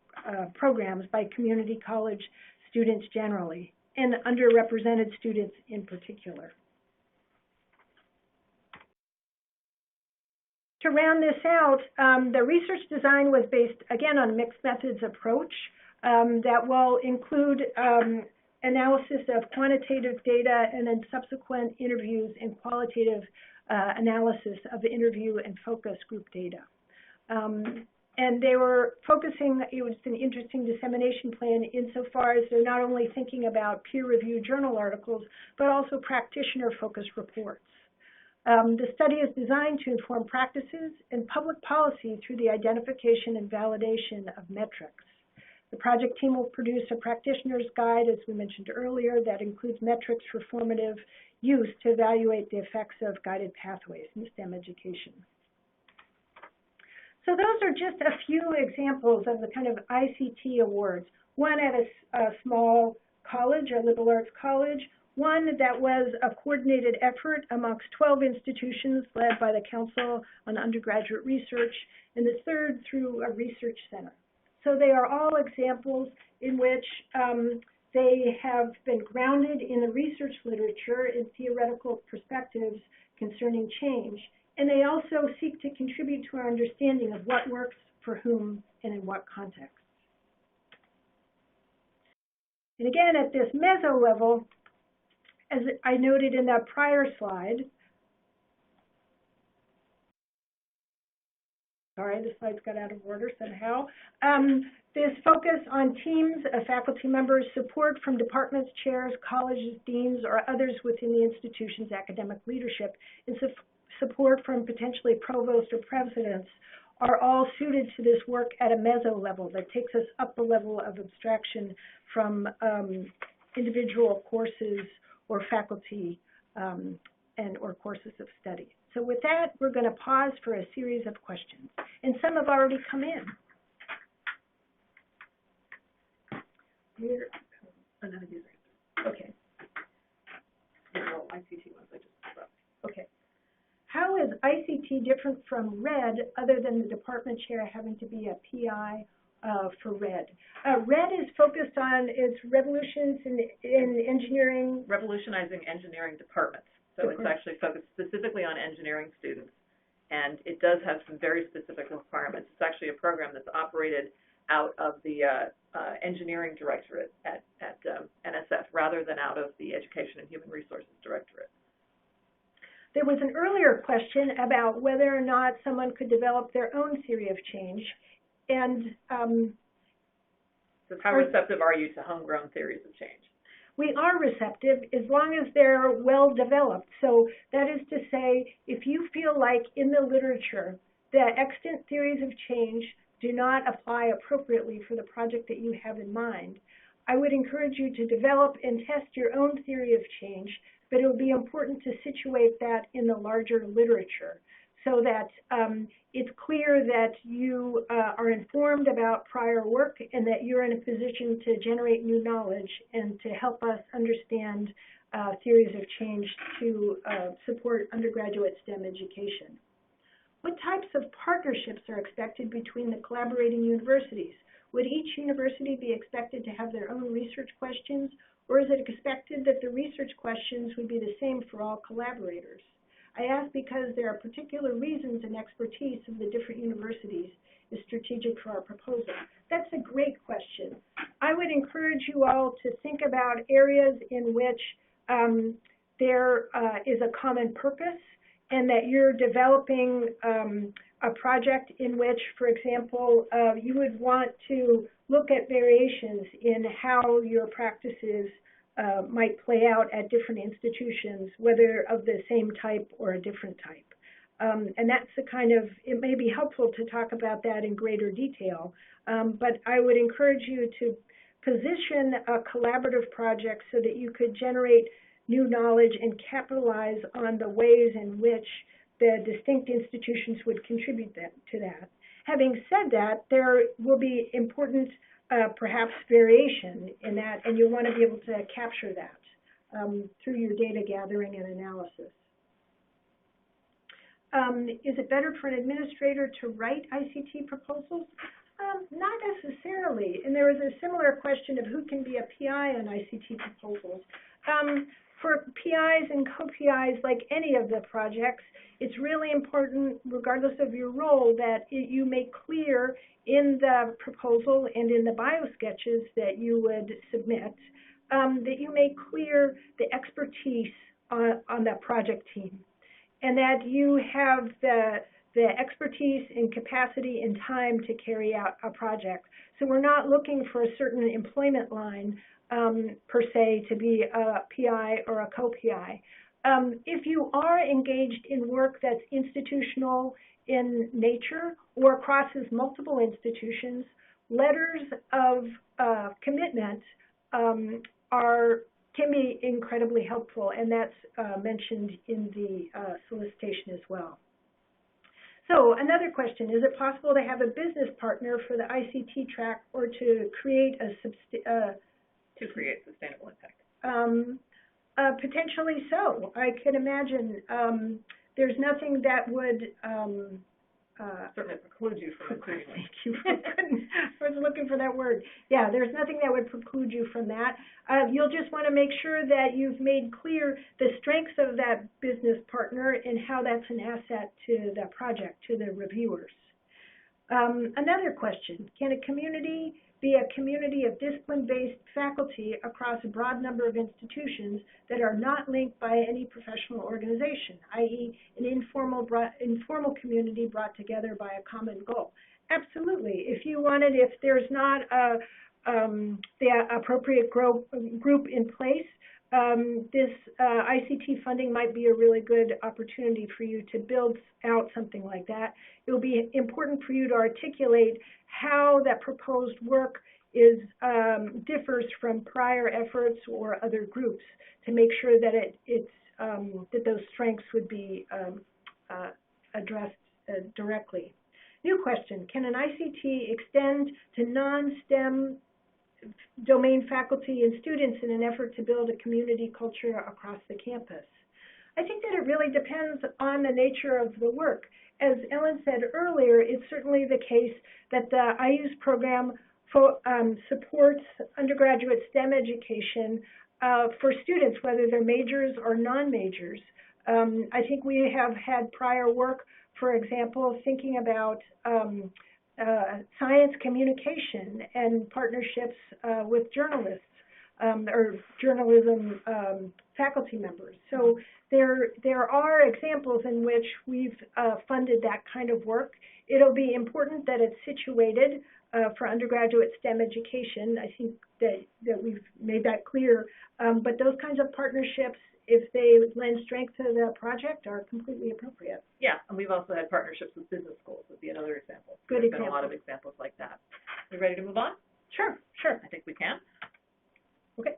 programs by community college students generally, and underrepresented students in particular. to round this out, the research design was based, again, on a mixed methods approach that will include analysis of quantitative data and then subsequent interviews and qualitative analysis of the interview and focus group data. And they were focusing, it was an interesting dissemination plan insofar as they're not only thinking about peer-reviewed journal articles, but also practitioner-focused reports. The study is designed to inform practices and public policy through the identification and validation of metrics. The project team will produce a practitioner's guide, as we mentioned earlier, that includes metrics for formative use to evaluate the effects of guided pathways in STEM education. So those are just a few examples of the kind of ICT awards. One at a small college, a liberal arts college, one that was a coordinated effort amongst 12 institutions led by the Council on Undergraduate Research, and the third through a research center. So they are all examples in which they have been grounded in the research literature and theoretical perspectives concerning change. And they also seek to contribute to our understanding of what works for whom and in what context. And again, at this meso level, as I noted in that prior slide, sorry, the slides got out of order somehow. This focus on teams of faculty members, support from departments, chairs, colleges, deans, or others within the institution's academic leadership, and support from potentially provost or presidents are all suited to this work at a meso level that takes us up the level of abstraction from individual courses or faculty or courses of study. So with that, we're going to pause for a series of questions, and some have already come in. Here, none of these are answered. Okay. Well, ICT ones I just put up. Okay. How is ICT different from RED other than the department chair having to be a PI for RED? RED is focused on its revolutions in engineering. Revolutionizing engineering departments. So it's actually focused specifically on engineering students. And it does have some very specific requirements. It's actually a program that's operated out of the engineering directorate at NSF rather than out of the Education and Human Resources Directorate. There was an earlier question about whether or not someone could develop their own theory of change. And so how receptive are you to homegrown theories of change? We are receptive as long as they're well developed. So that is to say, if you feel like in the literature the extant theories of change do not apply appropriately for the project that you have in mind, I would encourage you to develop and test your own theory of change, but it will be important to situate that in the larger literature so that it's clear that you are informed about prior work and that you're in a position to generate new knowledge and to help us understand theories of change to support undergraduate STEM education. What types of partnerships are expected between the collaborating universities? Would each university be expected to have their own research questions, or is it expected that the research questions would be the same for all collaborators? I ask because there are particular reasons and expertise of the different universities is strategic for our proposal. That's a great question. I would encourage you all to think about areas in which there is a common purpose and that you're developing a project in which, for example, you would want to look at variations in how your practices might play out at different institutions, whether of the same type or a different type. And that's the kind of, it may be helpful to talk about that in greater detail, but I would encourage you to position a collaborative project so that you could generate new knowledge and capitalize on the ways in which the distinct institutions would contribute to that. Having said that, there will be important perhaps variation in that, and you'll want to be able to capture that through your data gathering and analysis. Is it better for an administrator to write ICT proposals? Not necessarily. And there was a similar question of who can be a PI on ICT proposals. for PIs and co-PIs, like any of the projects, it's really important, regardless of your role, that you make clear in the proposal and in the bio-sketches that you would submit, that you make clear the expertise on that project team, and that you have the expertise and capacity and time to carry out a project. So we're not looking for a certain employment line per se to be a PI or a co-PI. If you are engaged in work that's institutional in nature or crosses multiple institutions, letters of commitment can be incredibly helpful, and that's mentioned in the solicitation as well. So another question, is it possible to have a business partner for the ICT track or to create sustainable impact? Potentially so. I can imagine there's nothing that would certainly preclude you from including it. Thank you. I was looking for that word. Yeah, there's nothing that would preclude you from that. You'll just want to make sure that you've made clear the strengths of that business partner and how that's an asset to the project, to the reviewers. Another question, can a community be a community of discipline-based faculty across a broad number of institutions that are not linked by any professional organization, i.e. an informal community brought together by a common goal? Absolutely. If there's not the appropriate group in place, this ICT funding might be a really good opportunity for you to build out something like that. It will be important for you to articulate how that proposed work differs from prior efforts or other groups to make sure that that those strengths would be addressed directly. New question, can an ICT extend to non-STEM domain faculty and students in an effort to build a community culture across the campus? I think that it really depends on the nature of the work. As Ellen said earlier, it's certainly the case that the IUSE program supports undergraduate STEM education for students, whether they're majors or non-majors. I think we have had prior work, for example, thinking about science communication and partnerships with journalists or journalism faculty members. So there are examples in which we've funded that kind of work. It'll be important that it's situated for undergraduate STEM education. I think that we've made that clear. But those kinds of partnerships, if they lend strength to the project, are completely appropriate. Yeah, and we've also had partnerships with business schools would be another example. Good example. There's been a lot of examples like that. We ready to move on? Sure. I think we can. Okay.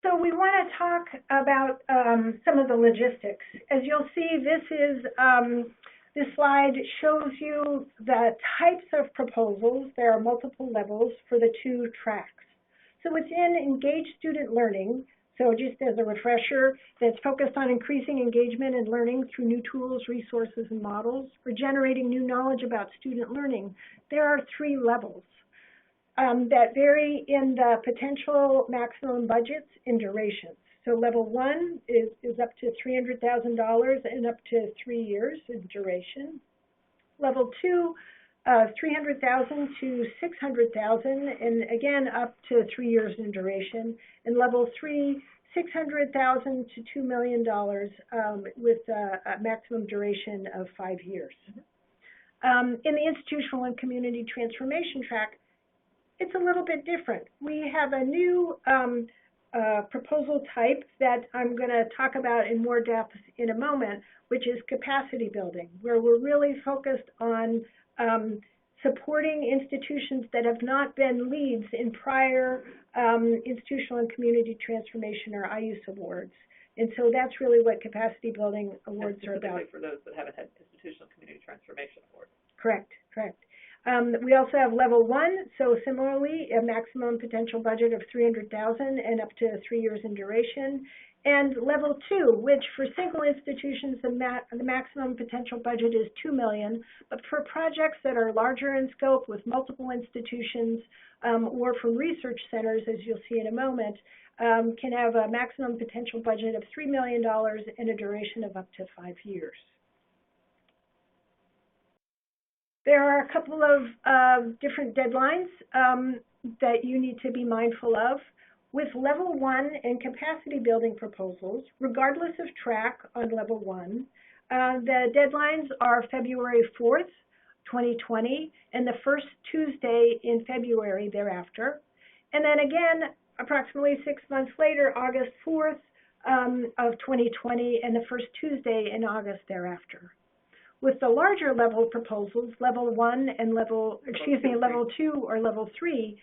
So we want to talk about some of the logistics. As you'll see, this slide shows you the types of proposals. There are multiple levels for the two tracks. So it's in engaged student learning. So just as a refresher, that's focused on increasing engagement and learning through new tools, resources, and models, or generating new knowledge about student learning. There are three levels that vary in the potential maximum budgets and durations. So level one is up to $300,000 and up to 3 years in duration. Level two, $300,000 to $600,000, and again up to 3 years in duration. And level three, $600,000 to $2 million with a maximum duration of 5 years. In the institutional and community transformation track, it's a little bit different. We have a new proposal type that I'm going to talk about in more depth in a moment, which is capacity building, where we're really focused on supporting institutions that have not been leads in prior institutional and community transformation or IUSE awards. And so that's really what capacity building awards are about. For those that haven't had institutional community transformation awards. Correct. We also have level 1, so similarly, a maximum potential budget of $300,000 and up to 3 years in duration. And level 2, which for single institutions, the maximum potential budget is $2 million, but for projects that are larger in scope with multiple institutions or from research centers, as you'll see in a moment, can have a maximum potential budget of $3 million and a duration of up to 5 years. There are a couple of different deadlines that you need to be mindful of. With level 1 and capacity building proposals, regardless of track on level 1, the deadlines are February 4th, 2020, and the first Tuesday in February thereafter. And then again, approximately 6 months later, August 4th of 2020, and the first Tuesday in August thereafter. With the larger level proposals, level 1 and level 2 or level 3,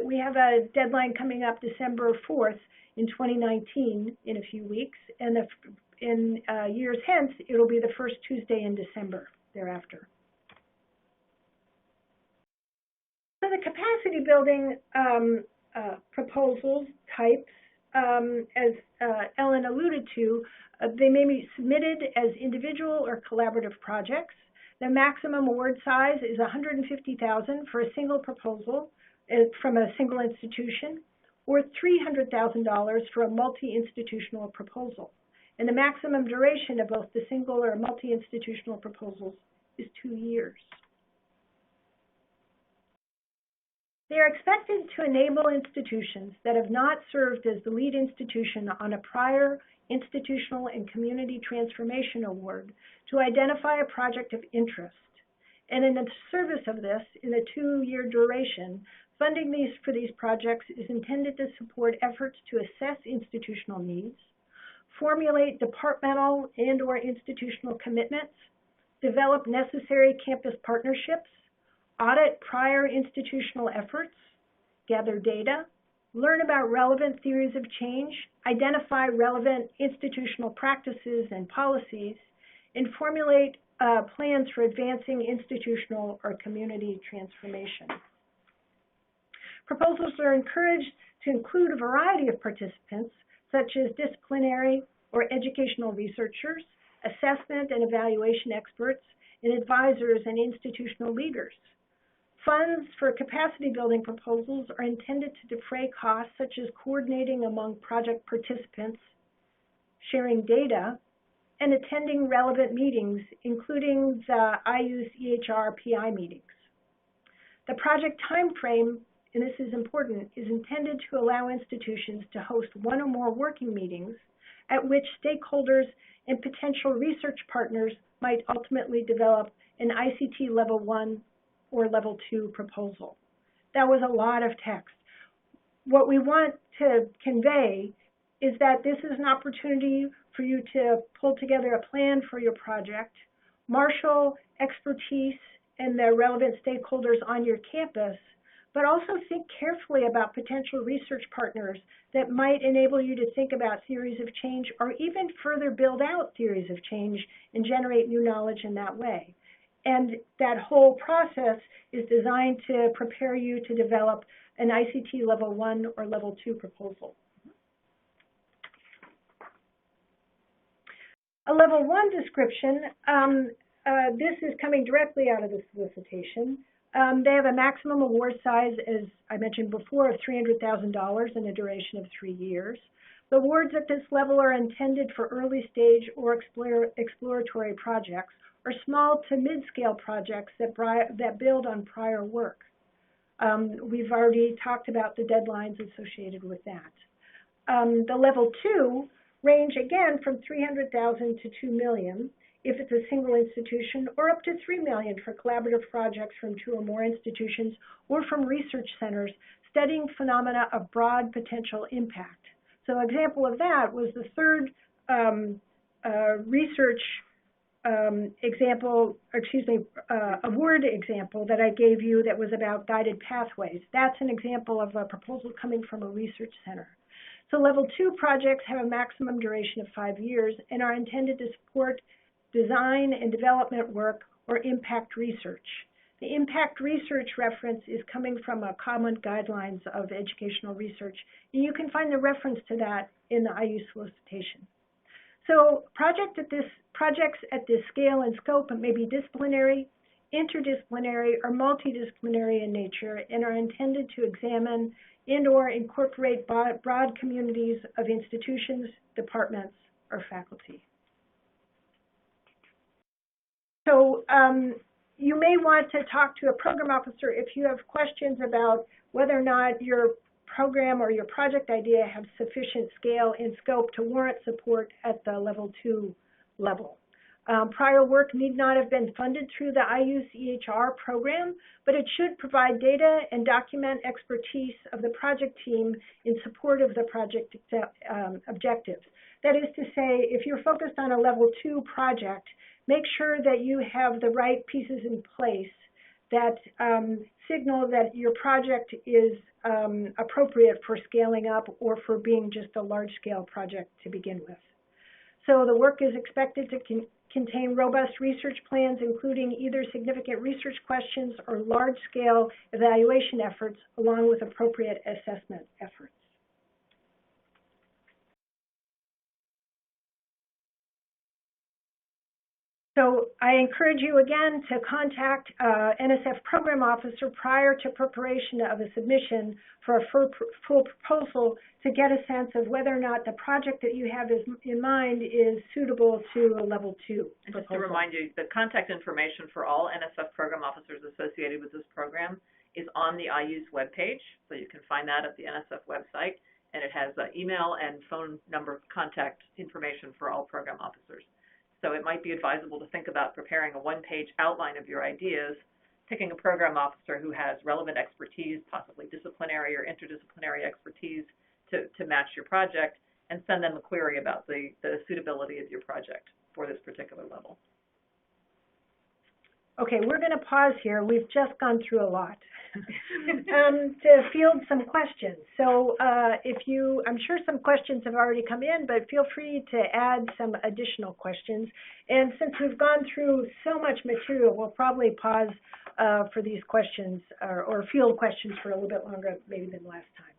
we have a deadline coming up December 4th in 2019 in a few weeks, and in years hence, it'll be the first Tuesday in December thereafter. So the capacity building proposals types, as Ellen alluded to, they may be submitted as individual or collaborative projects. The maximum award size is $150,000 for a single proposal from a single institution, or $300,000 for a multi-institutional proposal. And the maximum duration of both the single or multi-institutional proposals is 2 years. They are expected to enable institutions that have not served as the lead institution on a prior institutional and community transformation award to identify a project of interest. And in the service of this, in a 2-year duration, funding for these projects is intended to support efforts to assess institutional needs, formulate departmental and/or institutional commitments, develop necessary campus partnerships, audit prior institutional efforts, gather data, learn about relevant theories of change, identify relevant institutional practices and policies, and formulate plans for advancing institutional or community transformation. Proposals are encouraged to include a variety of participants, such as disciplinary or educational researchers, assessment and evaluation experts, and advisors and institutional leaders. Funds for capacity building proposals are intended to defray costs such as coordinating among project participants, sharing data, and attending relevant meetings, including the IUSE EHR PI meetings. The project timeframe, and this is important, is intended to allow institutions to host one or more working meetings at which stakeholders and potential research partners might ultimately develop an ICT level 1 or level 2 proposal. That was a lot of text. What we want to convey is that this is an opportunity for you to pull together a plan for your project, marshal expertise and the relevant stakeholders on your campus, but also think carefully about potential research partners that might enable you to think about theories of change or even further build out theories of change and generate new knowledge in that way. And that whole process is designed to prepare you to develop an ICT level 1 or level 2 proposal. A level 1 description, this is coming directly out of the solicitation. They have a maximum award size, as I mentioned before, of $300,000 and a duration of 3 years. The awards at this level are intended for early stage or exploratory projects, or small to mid-scale projects that build on prior work. We've already talked about the deadlines associated with that. The level 2 range again from $300,000 to $2 million if it's a single institution, or up to $3 million for collaborative projects from 2 or more institutions or from research centers studying phenomena of broad potential impact. So an example of that was the third research award example that I gave you that was about guided pathways. That's an example of a proposal coming from a research center. So level 2 projects have a maximum duration of 5 years and are intended to support design and development work or impact research. The impact research reference is coming from a common guidelines of educational research, and you can find the reference to that in the IUSE solicitation. So projects at this scale and scope may be disciplinary, interdisciplinary, or multidisciplinary in nature and are intended to examine and/or incorporate broad communities of institutions, departments, or faculty. So you may want to talk to a program officer if you have questions about whether or not your program or your project idea have sufficient scale and scope to warrant support at the level 2 level. Prior work need not have been funded through the IUSE EHR program, but it should provide data and document expertise of the project team in support of the project objectives. That is to say, if you're focused on a level 2 project, make sure that you have the right pieces in place that signal that your project is appropriate for scaling up or for being just a large-scale project to begin with. So the work is expected to contain robust research plans, including either significant research questions or large-scale evaluation efforts, along with appropriate assessment efforts. So I encourage you again to contact NSF program officer prior to preparation of a submission for a full proposal to get a sense of whether or not the project that you have in mind is suitable to a level 2 and just to remind you, the contact information for all NSF program officers associated with this program is on the IUSE webpage, so you can find that at the NSF website, and it has email and phone number contact information for all program officers. So it might be advisable to think about preparing a one-page outline of your ideas, picking a program officer who has relevant expertise, possibly disciplinary or interdisciplinary expertise to match your project, and send them a query about the suitability of your project for this particular level. Okay, we're going to pause here. We've just gone through a lot to field some questions. So I'm sure some questions have already come in, but feel free to add some additional questions. And since we've gone through so much material, we'll probably pause for these questions or field questions for a little bit longer maybe than last time.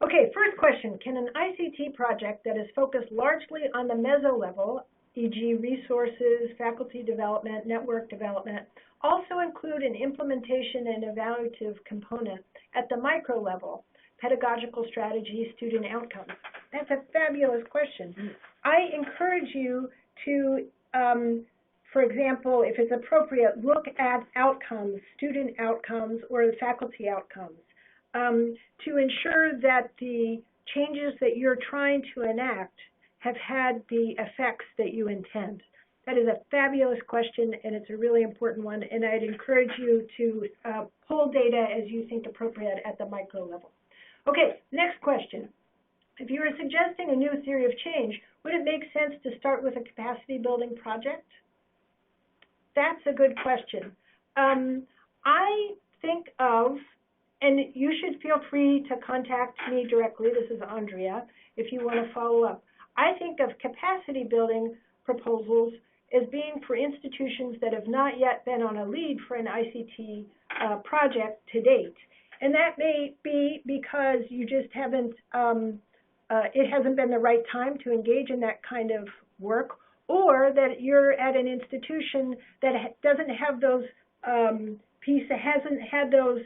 Okay, first question, can an ICT project that is focused largely on the meso level, e.g. resources, faculty development, network development, also include an implementation and evaluative component at the micro level, pedagogical strategy, student outcomes? That's a fabulous question. I encourage you to, for example, if it's appropriate, look at outcomes, student outcomes, or the faculty outcomes to ensure that the changes that you're trying to enact have had the effects that you intend. That is a fabulous question, and it's a really important one, and I'd encourage you to pull data as you think appropriate at the micro level. Okay, next question. If you were suggesting a new theory of change, would it make sense to start with a capacity building project? That's a good question. I think of, and you should feel free to contact me directly, this is Andrea, if you want to follow up. I think of capacity building proposals as being for institutions that have not yet been on a lead for an ICT project to date. And that may be because you just haven't, it hasn't been the right time to engage in that kind of work, or that you're at an institution that doesn't have those hasn't had those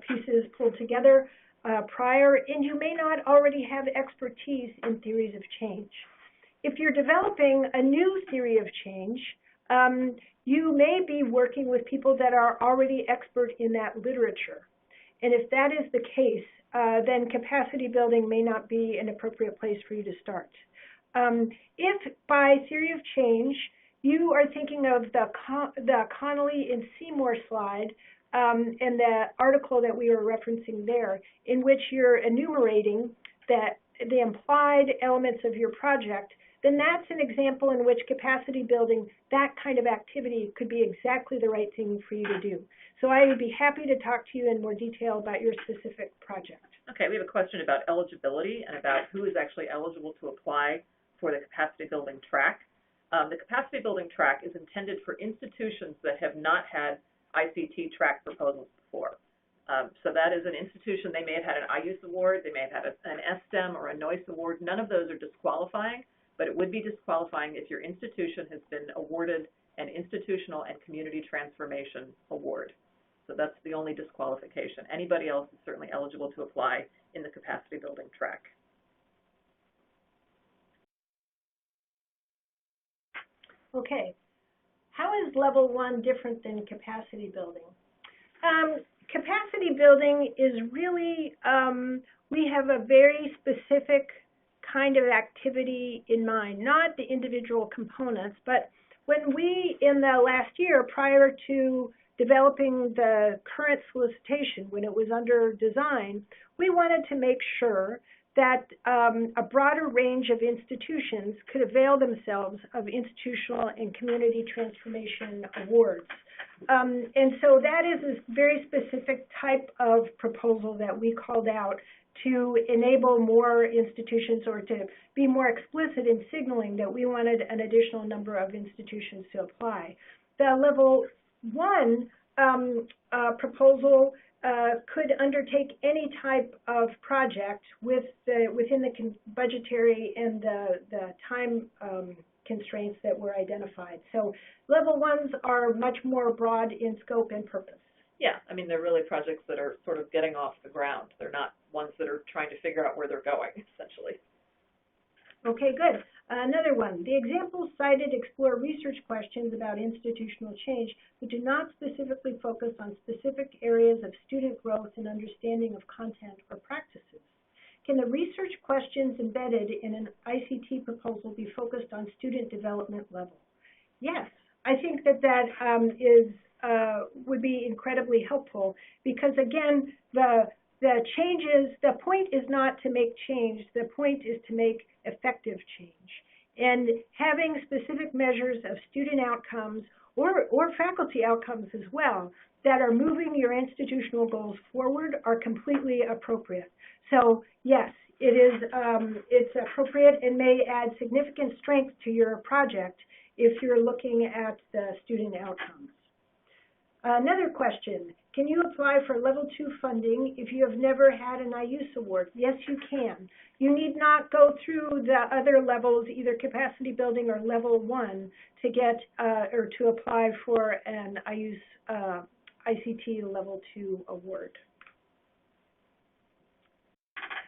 pieces pulled together prior, and you may not already have expertise in theories of change. If you're developing a new theory of change, you may be working with people that are already expert in that literature. And if that is the case, then capacity building may not be an appropriate place for you to start. If by theory of change, you are thinking of the Connolly and Seymour slide, and the article that we were referencing there, in which you're enumerating the implied elements of your project, then that's an example in which capacity building, that kind of activity, could be exactly the right thing for you to do. So I would be happy to talk to you in more detail about your specific project. Okay, we have a question about eligibility and about who is actually eligible to apply for the capacity building track. The capacity building track is intended for institutions that have not had ICT track proposals before. So that is an institution. They may have had an IUSE award, they may have had an STEM or a NOISE award. None of those are disqualifying, but it would be disqualifying if your institution has been awarded an Institutional and Community Transformation Award. So that's the only disqualification. Anybody else is certainly eligible to apply in the capacity building track. Okay. How is level 1 different than capacity building? Capacity building is really, we have a very specific kind of activity in mind, not the individual components, but when we, in the last year, prior to developing the current solicitation, when it was under design, we wanted to make sure that a broader range of institutions could avail themselves of institutional and community transformation awards. And so that is a very specific type of proposal that we called out to enable more institutions, or to be more explicit in signaling that we wanted an additional number of institutions to apply. The level 1 proposal could undertake any type of project within the budgetary and the time constraints that were identified. So level 1s are much more broad in scope and purpose. Yeah, I mean, they're really projects that are sort of getting off the ground. They're not ones that are trying to figure out where they're going, essentially. Okay, good. Another one. The examples cited explore research questions about institutional change, but do not specifically focus on specific areas of student growth and understanding of content or practices. Can the research questions embedded in an ICT proposal be focused on student development level? Yes, I think that would be incredibly helpful, because again, the point is not to make change, the point is to make effective change. And having specific measures of student outcomes or faculty outcomes as well that are moving your institutional goals forward are completely appropriate. So yes, it's appropriate and may add significant strength to your project if you're looking at the student outcomes. Another question, can you apply for level 2 funding if you have never had an IUSE award? Yes, you can. You need not go through the other levels, either capacity building or level 1, to get or to apply for an IUSE ICT level 2 award.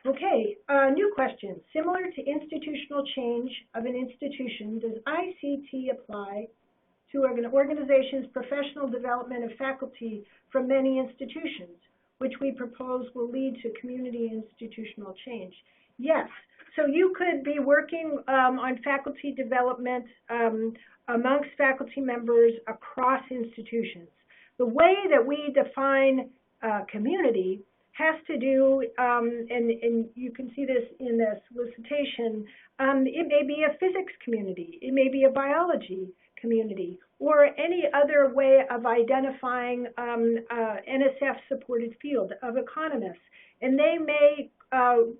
Okay, new question. Similar to institutional change of an institution, does ICT apply to an organization's professional development of faculty from many institutions, which we propose will lead to community institutional change? Yes. So you could be working on faculty development amongst faculty members across institutions. The way that we define community has to do, and you can see this in the solicitation, it may be a physics community, it may be a biology community, or any other way of identifying NSF-supported field of economists. And they may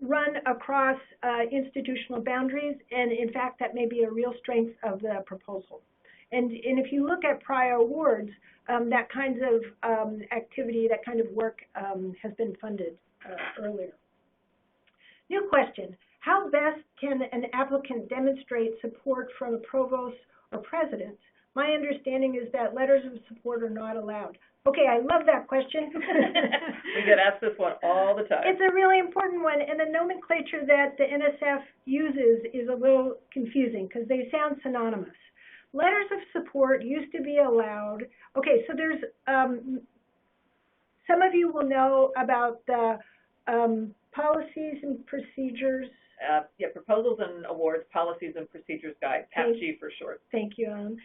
run across institutional boundaries, and in fact, that may be a real strength of the proposal. And if you look at prior awards, that kind of activity, that kind of work has been funded earlier. New question, how best can an applicant demonstrate support from a provost or president? My understanding is that letters of support are not allowed. Okay, I love that question. We get asked this one all the time. It's a really important one, and the nomenclature that the NSF uses is a little confusing because they sound synonymous. Letters of support used to be allowed. Okay, so there's, some of you will know about the policies and procedures. Yeah, Proposals and Awards, Policies and Procedures Guide, PAPG for short. Thank you, Ellen.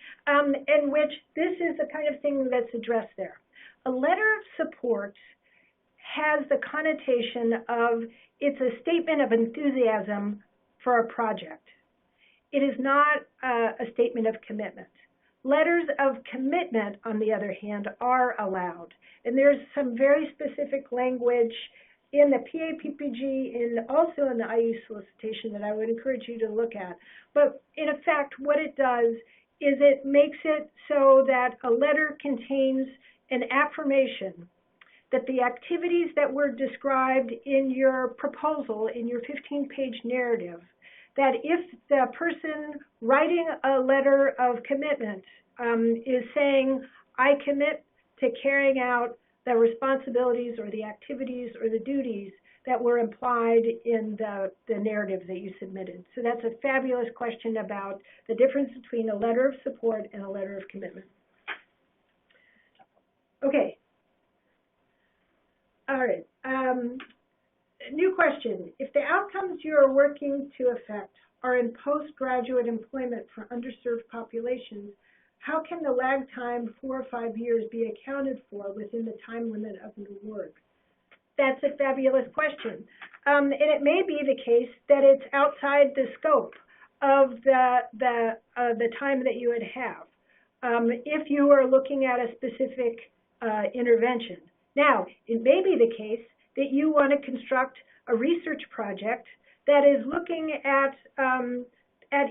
In which this is the kind of thing that's addressed there. A letter of support has the connotation of it's a statement of enthusiasm for a project. It is not a statement of commitment. Letters of commitment, on the other hand, are allowed. And there's some very specific language in the PAPPG and also in the IUSE solicitation that I would encourage you to look at. But in effect, what it does is it makes it so that a letter contains an affirmation that the activities that were described in your proposal, in your 15-page narrative, that if the person writing a letter of commitment is saying, I commit to carrying out the responsibilities or the activities or the duties that were implied in the narrative that you submitted. So that's a fabulous question about the difference between a letter of support and a letter of commitment. Okay. All right. New question. If the outcomes you are working to affect are in postgraduate employment for underserved populations, how can the lag time, 4 or 5 years, be accounted for within the time limit of an award? That's a fabulous question. And it may be the case that it's outside the scope of the time that you would have if you are looking at a specific intervention. Now, it may be the case that you want to construct a research project that is looking at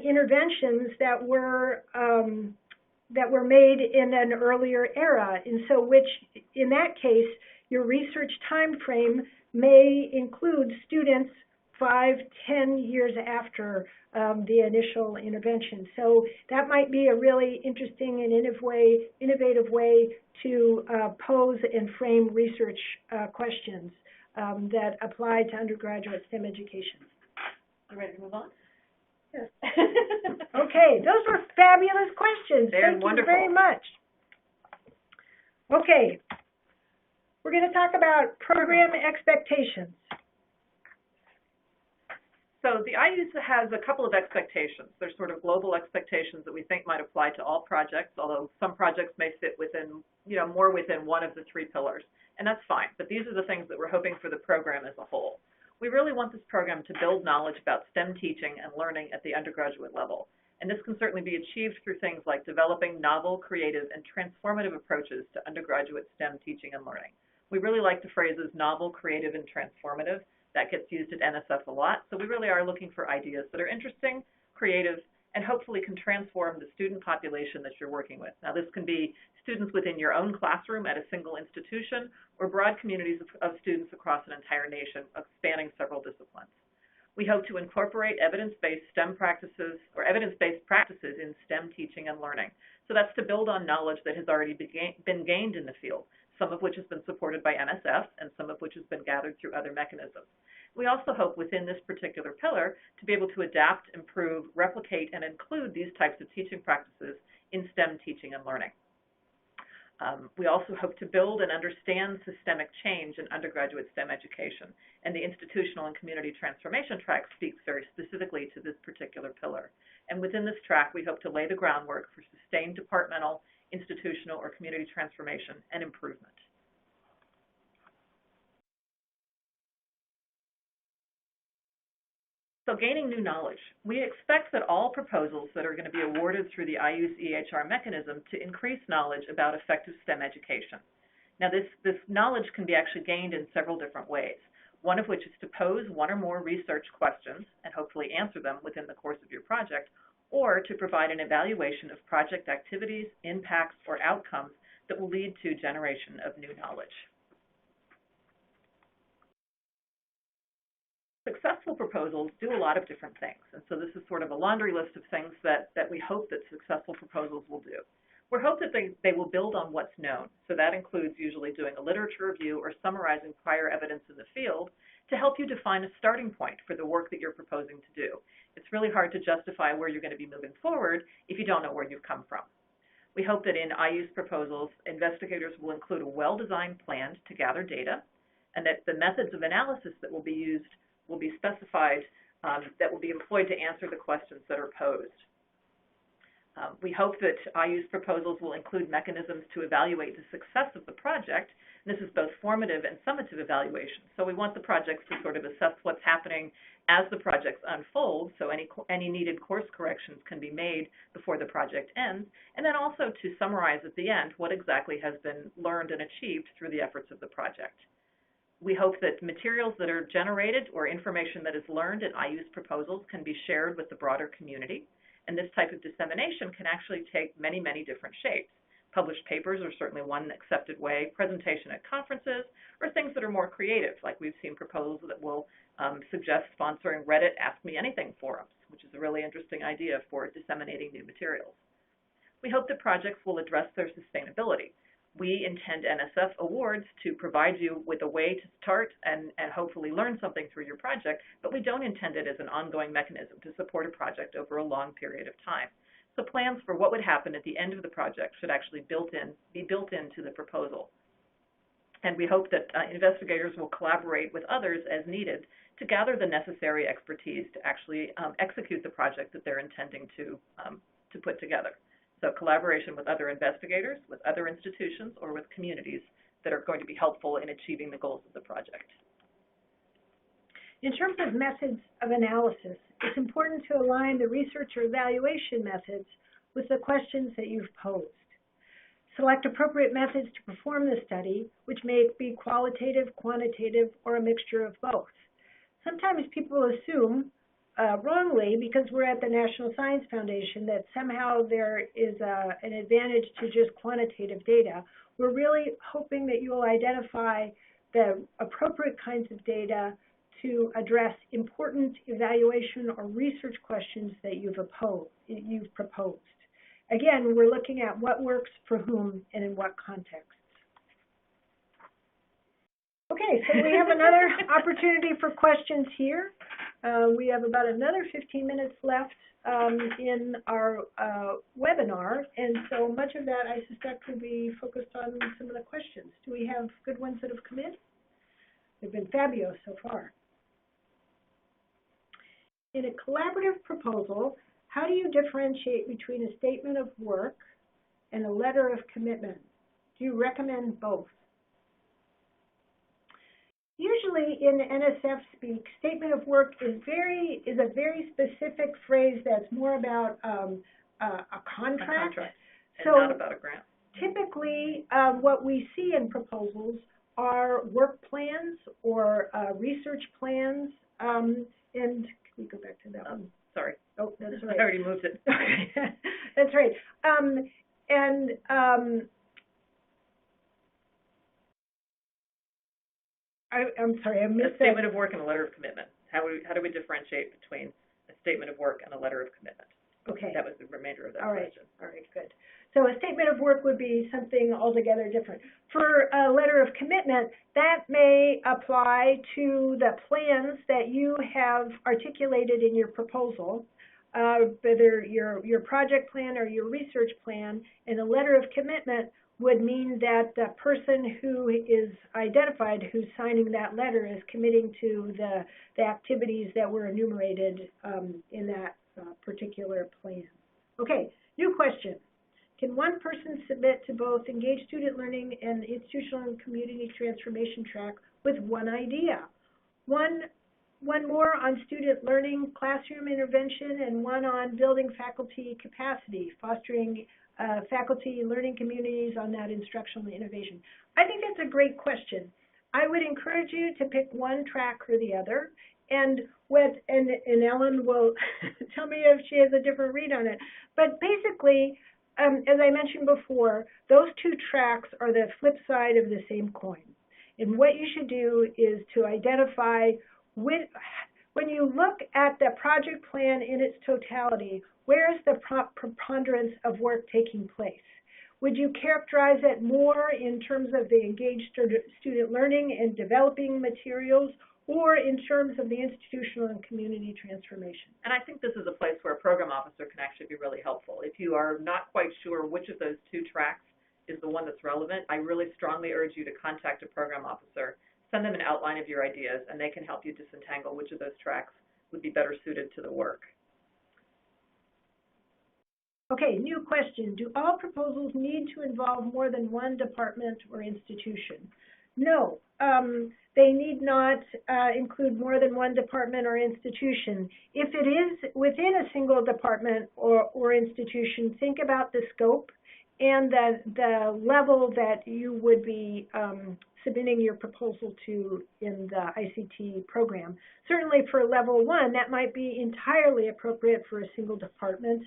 interventions that were made in an earlier era, and so which, in that case, your research time frame may include students 5, 10 years after the initial intervention. So that might be a really interesting and innovative way to pose and frame research questions that apply to undergraduate STEM education. You ready to move on? Yes. Okay, those were fabulous questions. Thank you very much. Okay, we're going to talk about program expectations. So the IUSE has a couple of expectations. There's sort of global expectations that we think might apply to all projects, although some projects may fit within, more within one of the 3 pillars, and that's fine. But these are the things that we're hoping for the program as a whole. We really want this program to build knowledge about STEM teaching and learning at the undergraduate level. And this can certainly be achieved through things like developing novel, creative, and transformative approaches to undergraduate STEM teaching and learning. We really like the phrases novel, creative, and transformative. That gets used at NSF a lot. So we really are looking for ideas that are interesting, creative, and hopefully can transform the student population that you're working with. Now, this can be students within your own classroom at a single institution or broad communities of students across an entire nation, spanning several disciplines. We hope to incorporate evidence-based STEM practices or evidence-based practices in STEM teaching and learning. So that's to build on knowledge that has already been gained in the field, some of which has been supported by NSF and some of which has been gathered through other mechanisms. We also hope within this particular pillar to be able to adapt, improve, replicate, and include these types of teaching practices in STEM teaching and learning. We also hope to build and understand systemic change in undergraduate STEM education, and the institutional and community transformation track speaks very specifically to this particular pillar. And within this track, we hope to lay the groundwork for sustained departmental, institutional, or community transformation and improvement. So gaining new knowledge. We expect that all proposals that are going to be awarded through the IUSE EHR mechanism to increase knowledge about effective STEM education. Now this knowledge can be actually gained in several different ways, one of which is to pose one or more research questions and hopefully answer them within the course of your project, or to provide an evaluation of project activities, impacts, or outcomes that will lead to generation of new knowledge. Successful proposals do a lot of different things, and so this is sort of a laundry list of things that we hope that successful proposals will do. We hope that they will build on what's known, so that includes usually doing a literature review or summarizing prior evidence in the field to help you define a starting point for the work that you're proposing to do. It's really hard to justify where you're going to be moving forward if you don't know where you've come from. We hope that in IUSE proposals, investigators will include a well-designed plan to gather data, and that the methods of analysis that will be used will be specified, that will be employed to answer the questions that are posed. We hope that IUSE proposals will include mechanisms to evaluate the success of the project. And this is both formative and summative evaluation. So we want the projects to sort of assess what's happening as the projects unfold, so any needed course corrections can be made before the project ends, and then also to summarize at the end what exactly has been learned and achieved through the efforts of the project. We hope that materials that are generated or information that is learned in IUSE proposals can be shared with the broader community. And this type of dissemination can actually take many, many different shapes. Published papers are certainly one accepted way, presentation at conferences, or things that are more creative, like we've seen proposals that will suggest sponsoring Reddit Ask Me Anything forums, which is a really interesting idea for disseminating new materials. We hope that projects will address their sustainability. We intend NSF awards to provide you with a way to start and hopefully learn something through your project, but we don't intend it as an ongoing mechanism to support a project over a long period of time. So plans for what would happen at the end of the project should actually be built into the proposal. And we hope that investigators will collaborate with others as needed to gather the necessary expertise to actually execute the project that they're intending to put together. So collaboration with other investigators, with other institutions, or with communities that are going to be helpful in achieving the goals of the project. In terms of methods of analysis, it's important to align the research or evaluation methods with the questions that you've posed. Select appropriate methods to perform the study, which may be qualitative, quantitative, or a mixture of both. Sometimes people assume, wrongly, because we're at the National Science Foundation, that somehow there is an advantage to just quantitative data. We're really hoping that you will identify the appropriate kinds of data to address important evaluation or research questions that you've proposed. Again, we're looking at what works for whom and in what contexts. Okay, so we have another opportunity for questions here. We have about another 15 minutes left in our webinar, and so much of that, I suspect, will be focused on some of the questions. Do we have good ones that have come in? They've been fabulous so far. In a collaborative proposal, how do you differentiate between a statement of work and a letter of commitment? Do you recommend both? Usually in NSF speak, statement of work is a very specific phrase that's more about a contract. And not about a grant. Typically, what we see in proposals are work plans or research plans. And can we go back to that one? Sorry. Oh, that's right. I already moved it. That's right. I'm sorry, I missed that. A statement of work and a letter of commitment. How do we differentiate between a statement of work and a letter of commitment? Okay. That was the remainder of that question. All right, good. So a statement of work would be something altogether different. For a letter of commitment, that may apply to the plans that you have articulated in your proposal, whether your project plan or your research plan, and a letter of commitment would mean that the person who is identified who's signing that letter is committing to the activities that were enumerated in that particular plan. Okay, new question. Can one person submit to both Engaged Student Learning and Institutional and Community Transformation track with one idea? One more on student learning, classroom intervention, and one on building faculty capacity, fostering faculty learning communities on that instructional innovation. I think that's a great question. I would encourage you to pick one track or the other, and Ellen will tell me if she has a different read on it. But basically, as I mentioned before, those two tracks are the flip side of the same coin. And what you should do is to identify when you look at the project plan in its totality, where is the preponderance of work taking place? Would you characterize it more in terms of the engaged student learning and developing materials, or in terms of the institutional and community transformation? And I think this is a place where a program officer can actually be really helpful. If you are not quite sure which of those two tracks is the one that's relevant, I really strongly urge you to contact a program officer, send them an outline of your ideas, and they can help you disentangle which of those tracks would be better suited to the work. Okay, new question. Do all proposals need to involve more than one department or institution? No, they need not include more than one department or institution. If it is within a single department or institution, think about the scope and the level that you would be submitting your proposal to in the ICT program. Certainly for level 1, that might be entirely appropriate for a single department.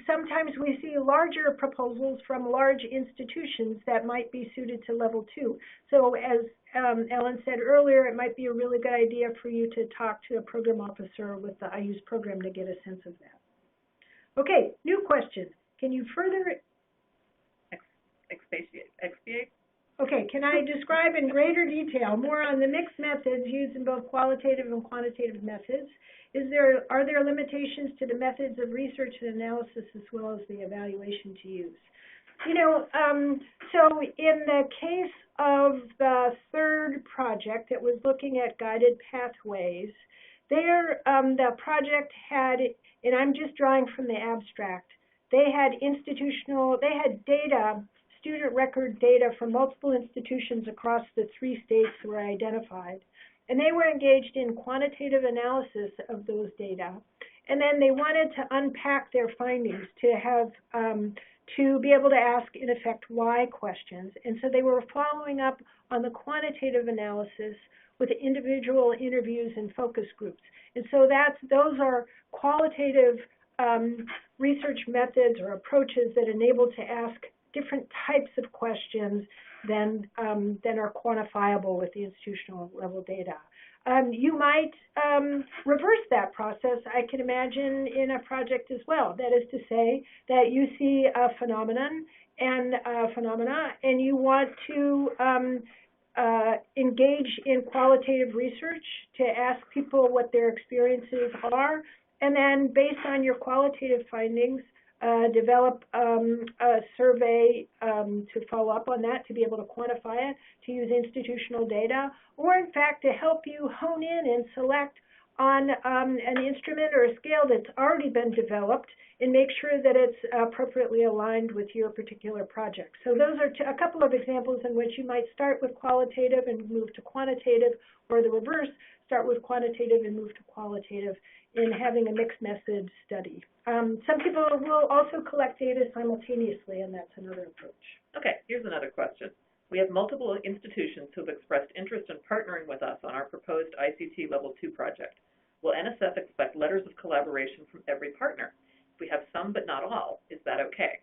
Sometimes we see larger proposals from large institutions that might be suited to level 2. So as Ellen said earlier, it might be a really good idea for you to talk to a program officer with the IUSE program to get a sense of that. Okay, new question. Can you further Expiate? Okay, can I describe in greater detail more on the mixed methods used in both qualitative and quantitative methods? Are there limitations to the methods of research and analysis as well as the evaluation to use? You know, so in the case of the third project that was looking at guided pathways, there the project had, and I'm just drawing from the abstract, they had data, student record data from multiple institutions across the 3 states were identified. And they were engaged in quantitative analysis of those data. And then they wanted to unpack their findings to have, to be able to ask, in effect, why questions. And so they were following up on the quantitative analysis with individual interviews and focus groups. And so those are qualitative research methods or approaches that enable to ask different types of questions than are quantifiable with the institutional level data. You might reverse that process, I can imagine, in a project as well. That is to say that you see a phenomenon and phenomena, and you want to engage in qualitative research to ask people what their experiences are, and then based on your qualitative findings, develop a survey to follow up on that, to be able to quantify it, to use institutional data, or in fact to help you hone in and select on an instrument or a scale that's already been developed and make sure that it's appropriately aligned with your particular project. So those are a couple of examples in which you might start with qualitative and move to quantitative, or the reverse, start with quantitative and move to qualitative in having a mixed method study. Some people will also collect data simultaneously, and that's another approach. Okay, here's another question. We have multiple institutions who have expressed interest in partnering with us on our proposed ICT Level 2 project. Will NSF expect letters of collaboration from every partner? If we have some but not all, is that okay?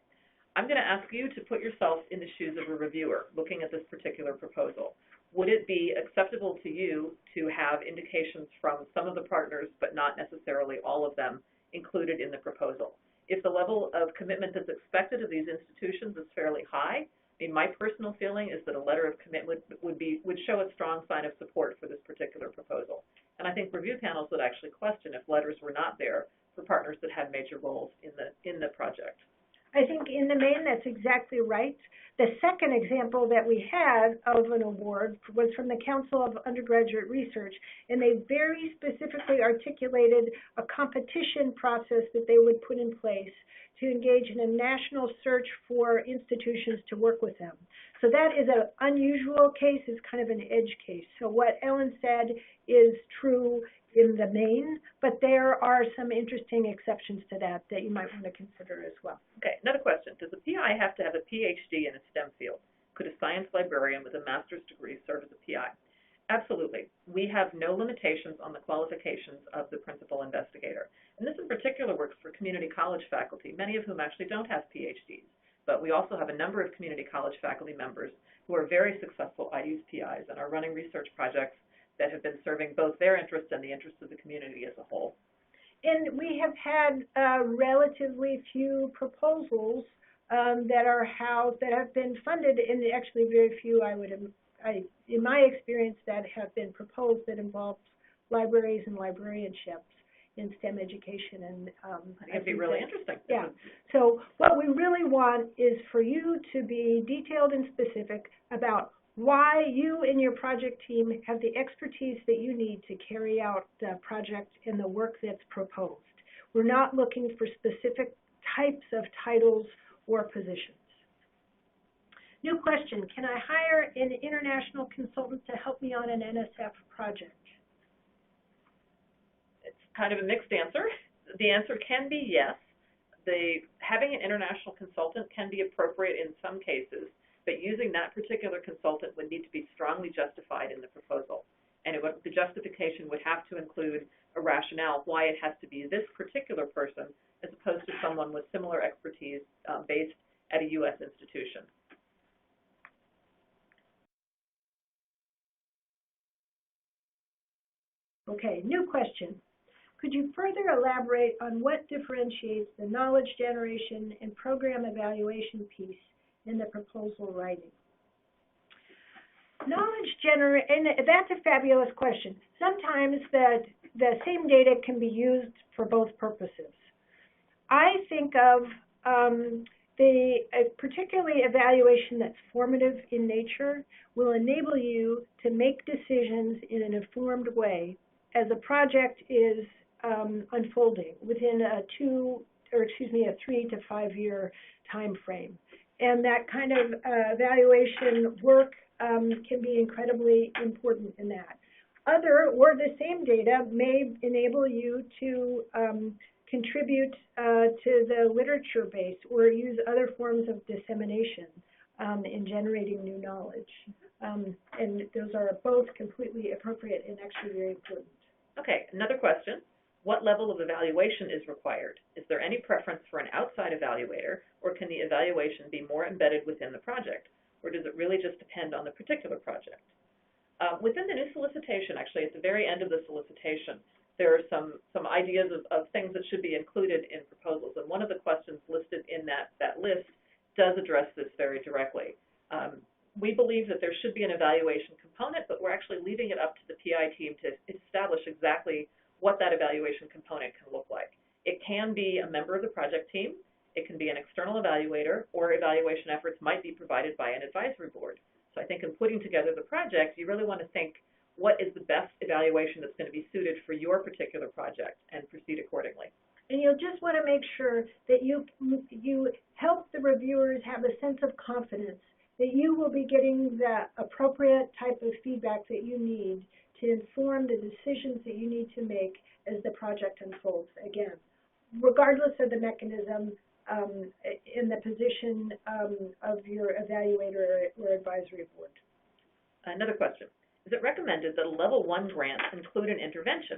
I'm going to ask you to put yourself in the shoes of a reviewer looking at this particular proposal. Would it be acceptable to you to have indications from some of the partners, but not necessarily all of them, included in the proposal? If the level of commitment that's expected of these institutions is fairly high, I mean, my personal feeling is that a letter of commitment would show a strong sign of support for this particular proposal. And I think review panels would actually question if letters were not there for partners that had major roles in the project. I think in the main, that's exactly right. The second example that we had of an award was from the Council of Undergraduate Research, and they very specifically articulated a competition process that they would put in place to engage in a national search for institutions to work with them. So that is an unusual case, it's kind of an edge case. So what Ellen said is true in the main, but there are some interesting exceptions to that you might want to consider as well. Okay, another question. Does a PI have to have a PhD in a STEM field? Could a science librarian with a master's degree serve as a PI? Absolutely. We have no limitations on the qualifications of the principal investigator. And this in particular works for community college faculty, many of whom actually don't have PhDs. But we also have a number of community college faculty members who are very successful IUSE PIs and are running research projects that have been serving both their interests and the interests of the community as a whole. And we have had relatively few proposals that are housed, that have been funded, and actually very few, in my experience, that have been proposed that involve libraries and librarianships in STEM education. And I think it'd be really interesting. Yeah. So what we really want is for you to be detailed and specific about why you and your project team have the expertise that you need to carry out the project and the work that's proposed. We're not looking for specific types of titles or positions. New question, can I hire an international consultant to help me on an NSF project? It's kind of a mixed answer. The answer can be yes. Having an international consultant can be appropriate in some cases. but using that particular consultant would need to be strongly justified in the proposal. And the justification would have to include a rationale why it has to be this particular person as opposed to someone with similar expertise based at a U.S. institution. Okay, new question. Could you further elaborate on what differentiates the knowledge generation and program evaluation piece in the proposal writing? Knowledge generation, and that's a fabulous question. Sometimes the same data can be used for both purposes. I think of particularly evaluation that's formative in nature will enable you to make decisions in an informed way as a project is unfolding within a 3 to 5 year time frame. And that kind of evaluation work can be incredibly important in that. Other or the same data may enable you to contribute to the literature base or use other forms of dissemination in generating new knowledge. And those are both completely appropriate and actually very important. Okay, another question. What level of evaluation is required? Is there any preference for an outside evaluator, or can the evaluation be more embedded within the project? Or does it really just depend on the particular project? Within the new solicitation, actually, at the very end of the solicitation, there are some ideas of things that should be included in proposals. And one of the questions listed in that list does address this very directly. We believe that there should be an evaluation component, but we're actually leaving it up to the PI team to establish exactly what that evaluation component can look like. It can be a member of the project team, it can be an external evaluator, or evaluation efforts might be provided by an advisory board. So I think in putting together the project, you really want to think what is the best evaluation that's going to be suited for your particular project and proceed accordingly. And you'll just want to make sure that you help the reviewers have a sense of confidence that you will be getting the appropriate type of feedback that you need to inform the decisions that you need to make as the project unfolds. Again, regardless of the mechanism in the position of your evaluator or advisory board. Another question. Is it recommended that a level 1 grant include an intervention,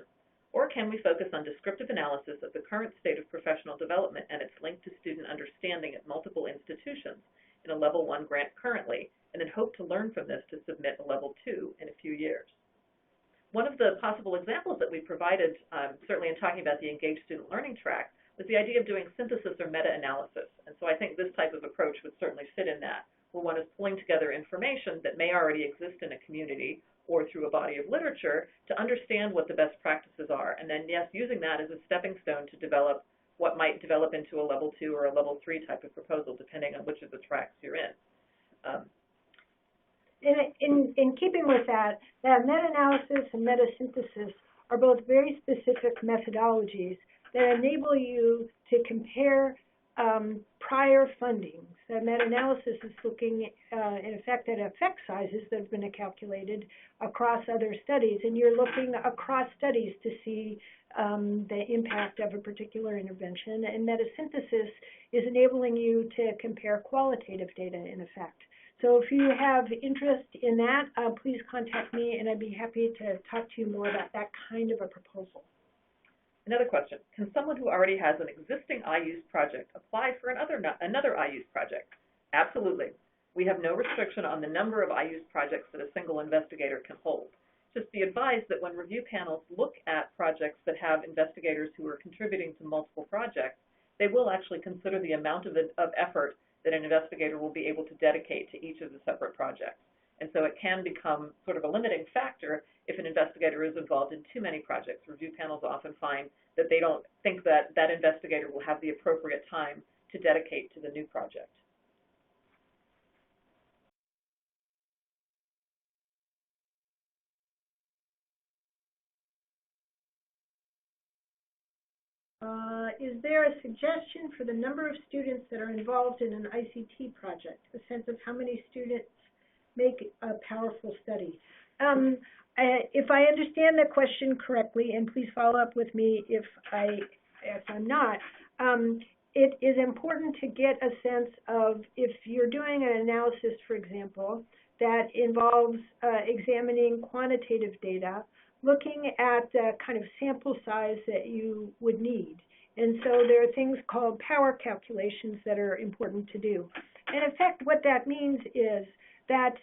or can we focus on descriptive analysis of the current state of professional development and its link to student understanding at multiple institutions in a level 1 grant currently, and then hope to learn from this to submit a level 2 in a few years? One of the possible examples that we provided, certainly in talking about the engaged student learning track, was the idea of doing synthesis or meta-analysis. And so I think this type of approach would certainly fit in that, where one is pulling together information that may already exist in a community or through a body of literature to understand what the best practices are, and then, yes, using that as a stepping stone to develop what might develop into a level 2 or a level 3 type of proposal, depending on which of the tracks you're in. In keeping with that, meta-analysis and meta-synthesis are both very specific methodologies that enable you to compare prior fundings. The meta-analysis is looking, in effect, at effect sizes that have been calculated across other studies, and you're looking across studies to see the impact of a particular intervention, and meta-synthesis is enabling you to compare qualitative data, in effect. So if you have interest in that, please contact me, and I'd be happy to talk to you more about that kind of a proposal. Another question, can someone who already has an existing IUSE project apply for another IUSE project? Absolutely. We have no restriction on the number of IUSE projects that a single investigator can hold. Just be advised that when review panels look at projects that have investigators who are contributing to multiple projects, they will actually consider the amount of effort that an investigator will be able to dedicate to each of the separate projects. And so it can become sort of a limiting factor if an investigator is involved in too many projects. Review panels often find that they don't think that that investigator will have the appropriate time to dedicate to the new project. Is there a suggestion for the number of students that are involved in an ICT project, a sense of how many students make a powerful study? If I understand the question correctly, and please follow up with me if I'm not, it is important to get a sense of, if you're doing an analysis, for example, that involves examining quantitative data, looking at the kind of sample size that you would need. And so there are things called power calculations that are important to do. And in fact, what that means is that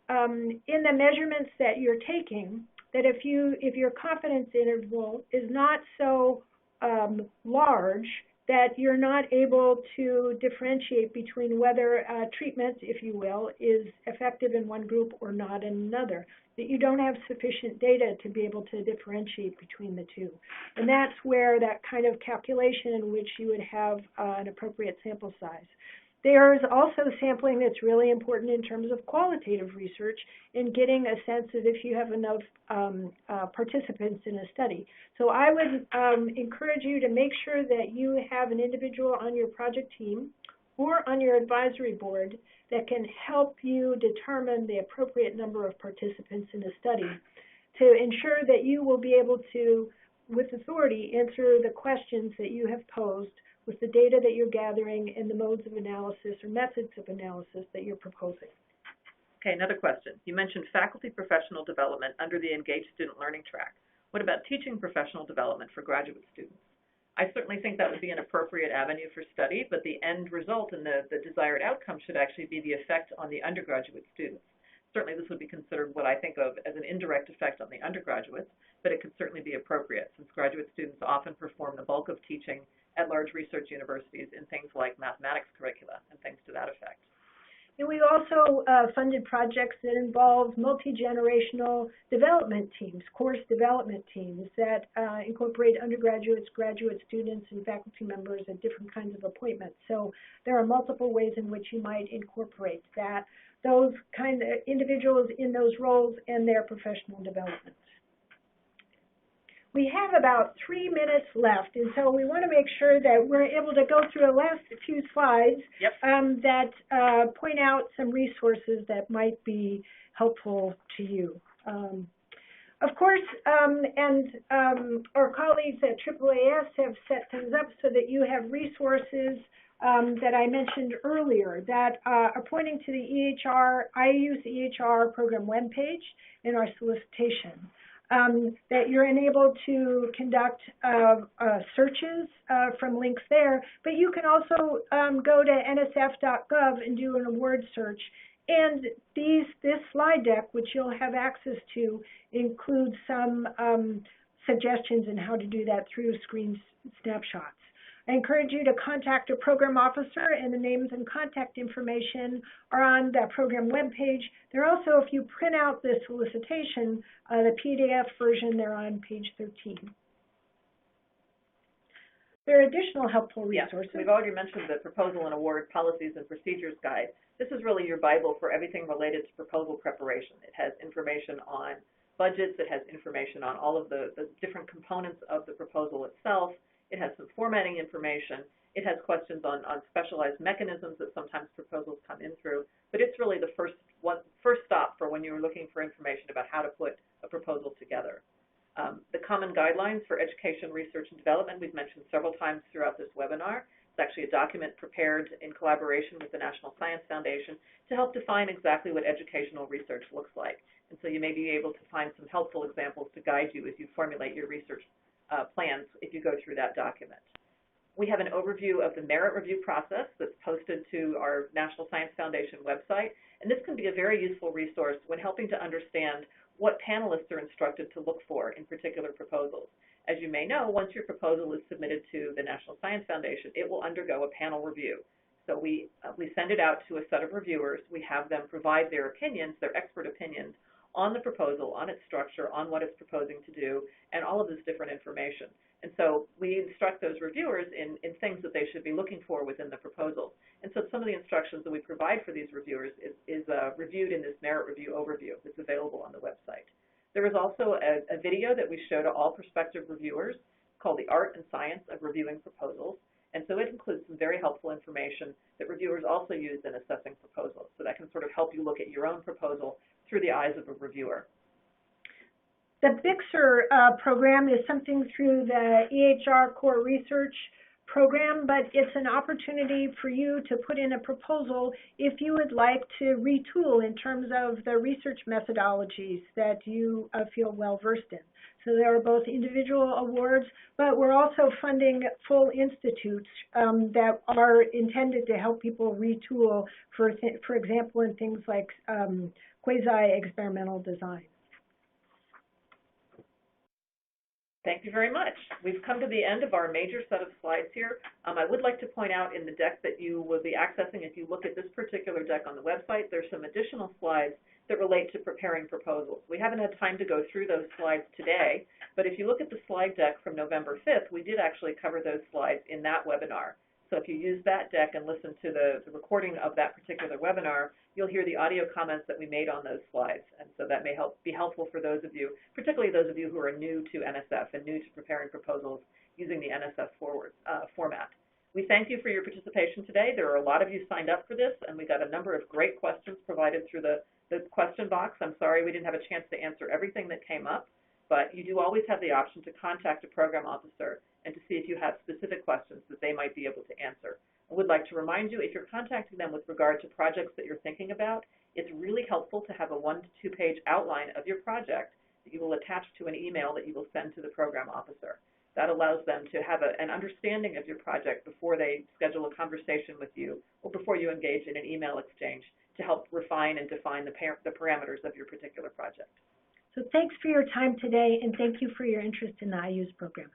in the measurements that you're taking, that if your confidence interval is not so large that you're not able to differentiate between whether treatment, if you will, is effective in one group or not in another, that you don't have sufficient data to be able to differentiate between the two. And that's where that kind of calculation in which you would have an appropriate sample size. There's also sampling that's really important in terms of qualitative research and getting a sense of if you have enough participants in a study. So I would encourage you to make sure that you have an individual on your project team or on your advisory board that can help you determine the appropriate number of participants in a study to ensure that you will be able to, with authority, answer the questions that you have posed with the data that you're gathering and the modes of analysis or methods of analysis that you're proposing. Okay, another question. You mentioned faculty professional development under the Engaged Student Learning track. What about teaching professional development for graduate students? I certainly think that would be an appropriate avenue for study, but the end result and the desired outcome should actually be the effect on the undergraduate students. Certainly this would be considered what I think of as an indirect effect on the undergraduates, but it could certainly be appropriate since graduate students often perform the bulk of teaching at large research universities in things like mathematics curricula and things to that effect. And we also funded projects that involve multi-generational development teams, course development teams that incorporate undergraduates, graduate students, and faculty members at different kinds of appointments. So there are multiple ways in which you might incorporate that, those kind of individuals in those roles and their professional development. We have about 3 minutes left, and so we want to make sure that we're able to go through the last few slides that point out some resources that might be helpful to you. Of course, our colleagues at AAAS have set things up so that you have resources that I mentioned earlier that are pointing to the IUSE EHR program webpage in our solicitation. That you're enabled to conduct searches from links there, but you can also go to nsf.gov and do an award search. And this slide deck, which you'll have access to, includes some suggestions on how to do that through screen snapshots. I encourage you to contact a program officer, and the names and contact information are on the program webpage. There are also, if you print out the solicitation, the PDF version, they're on page 13. There are additional helpful resources. Yes, we've already mentioned the Proposal and Award Policies and Procedures Guide. This is really your Bible for everything related to proposal preparation. It has information on budgets. It has information on all of the different components of the proposal itself. It has some formatting information. It has questions on specialized mechanisms that sometimes proposals come in through. But it's really the first stop for when you're looking for information about how to put a proposal together. The common guidelines for education, research, and development we've mentioned several times throughout this webinar. It's actually a document prepared in collaboration with the National Science Foundation to help define exactly what educational research looks like. And so you may be able to find some helpful examples to guide you as you formulate your research plans if you go through that document. We have an overview of the merit review process that's posted to our National Science Foundation website, and this can be a very useful resource when helping to understand what panelists are instructed to look for in particular proposals. As you may know, once your proposal is submitted to the National Science Foundation, it will undergo a panel review. So we send it out to a set of reviewers. We have them provide their opinions, their expert opinions, on the proposal, on its structure, on what it's proposing to do, and all of this different information. And so we instruct those reviewers in things that they should be looking for within the proposal. And so some of the instructions that we provide for these reviewers is reviewed in this merit review overview that's available on the website. There is also a video that we show to all prospective reviewers called The Art and Science of Reviewing Proposals. And so it includes some very helpful information that reviewers also use in assessing proposals. So that can sort of help you look at your own proposal through the eyes of a reviewer. The BICSR program is something through the EHR Core Research program, but it's an opportunity for you to put in a proposal if you would like to retool in terms of the research methodologies that you feel well versed in. So there are both individual awards, but we're also funding full institutes that are intended to help people retool, for example, in things like quasi-experimental design. Thank you very much. We've come to the end of our major set of slides here. I would like to point out in the deck that you will be accessing, if you look at this particular deck on the website, there's some additional slides that relate to preparing proposals. We haven't had time to go through those slides today, but if you look at the slide deck from November 5th, we did actually cover those slides in that webinar. So if you use that deck and listen to the recording of that particular webinar, you'll hear the audio comments that we made on those slides. And so that may be helpful for those of you, particularly those of you who are new to NSF and new to preparing proposals using the NSF format. We thank you for your participation today. There are a lot of you signed up for this, and we got a number of great questions provided through the question box. I'm sorry we didn't have a chance to answer everything that came up, but you do always have the option to contact a program officer and to see if you have specific questions that they might be able to answer. I would like to remind you, if you're contacting them with regard to projects that you're thinking about, it's really helpful to have a 1- to 2-page outline of your project that you will attach to an email that you will send to the program officer. That allows them to have an understanding of your project before they schedule a conversation with you or before you engage in an email exchange to help refine and define the parameters of your particular project. So thanks for your time today, and thank you for your interest in the IUSE program.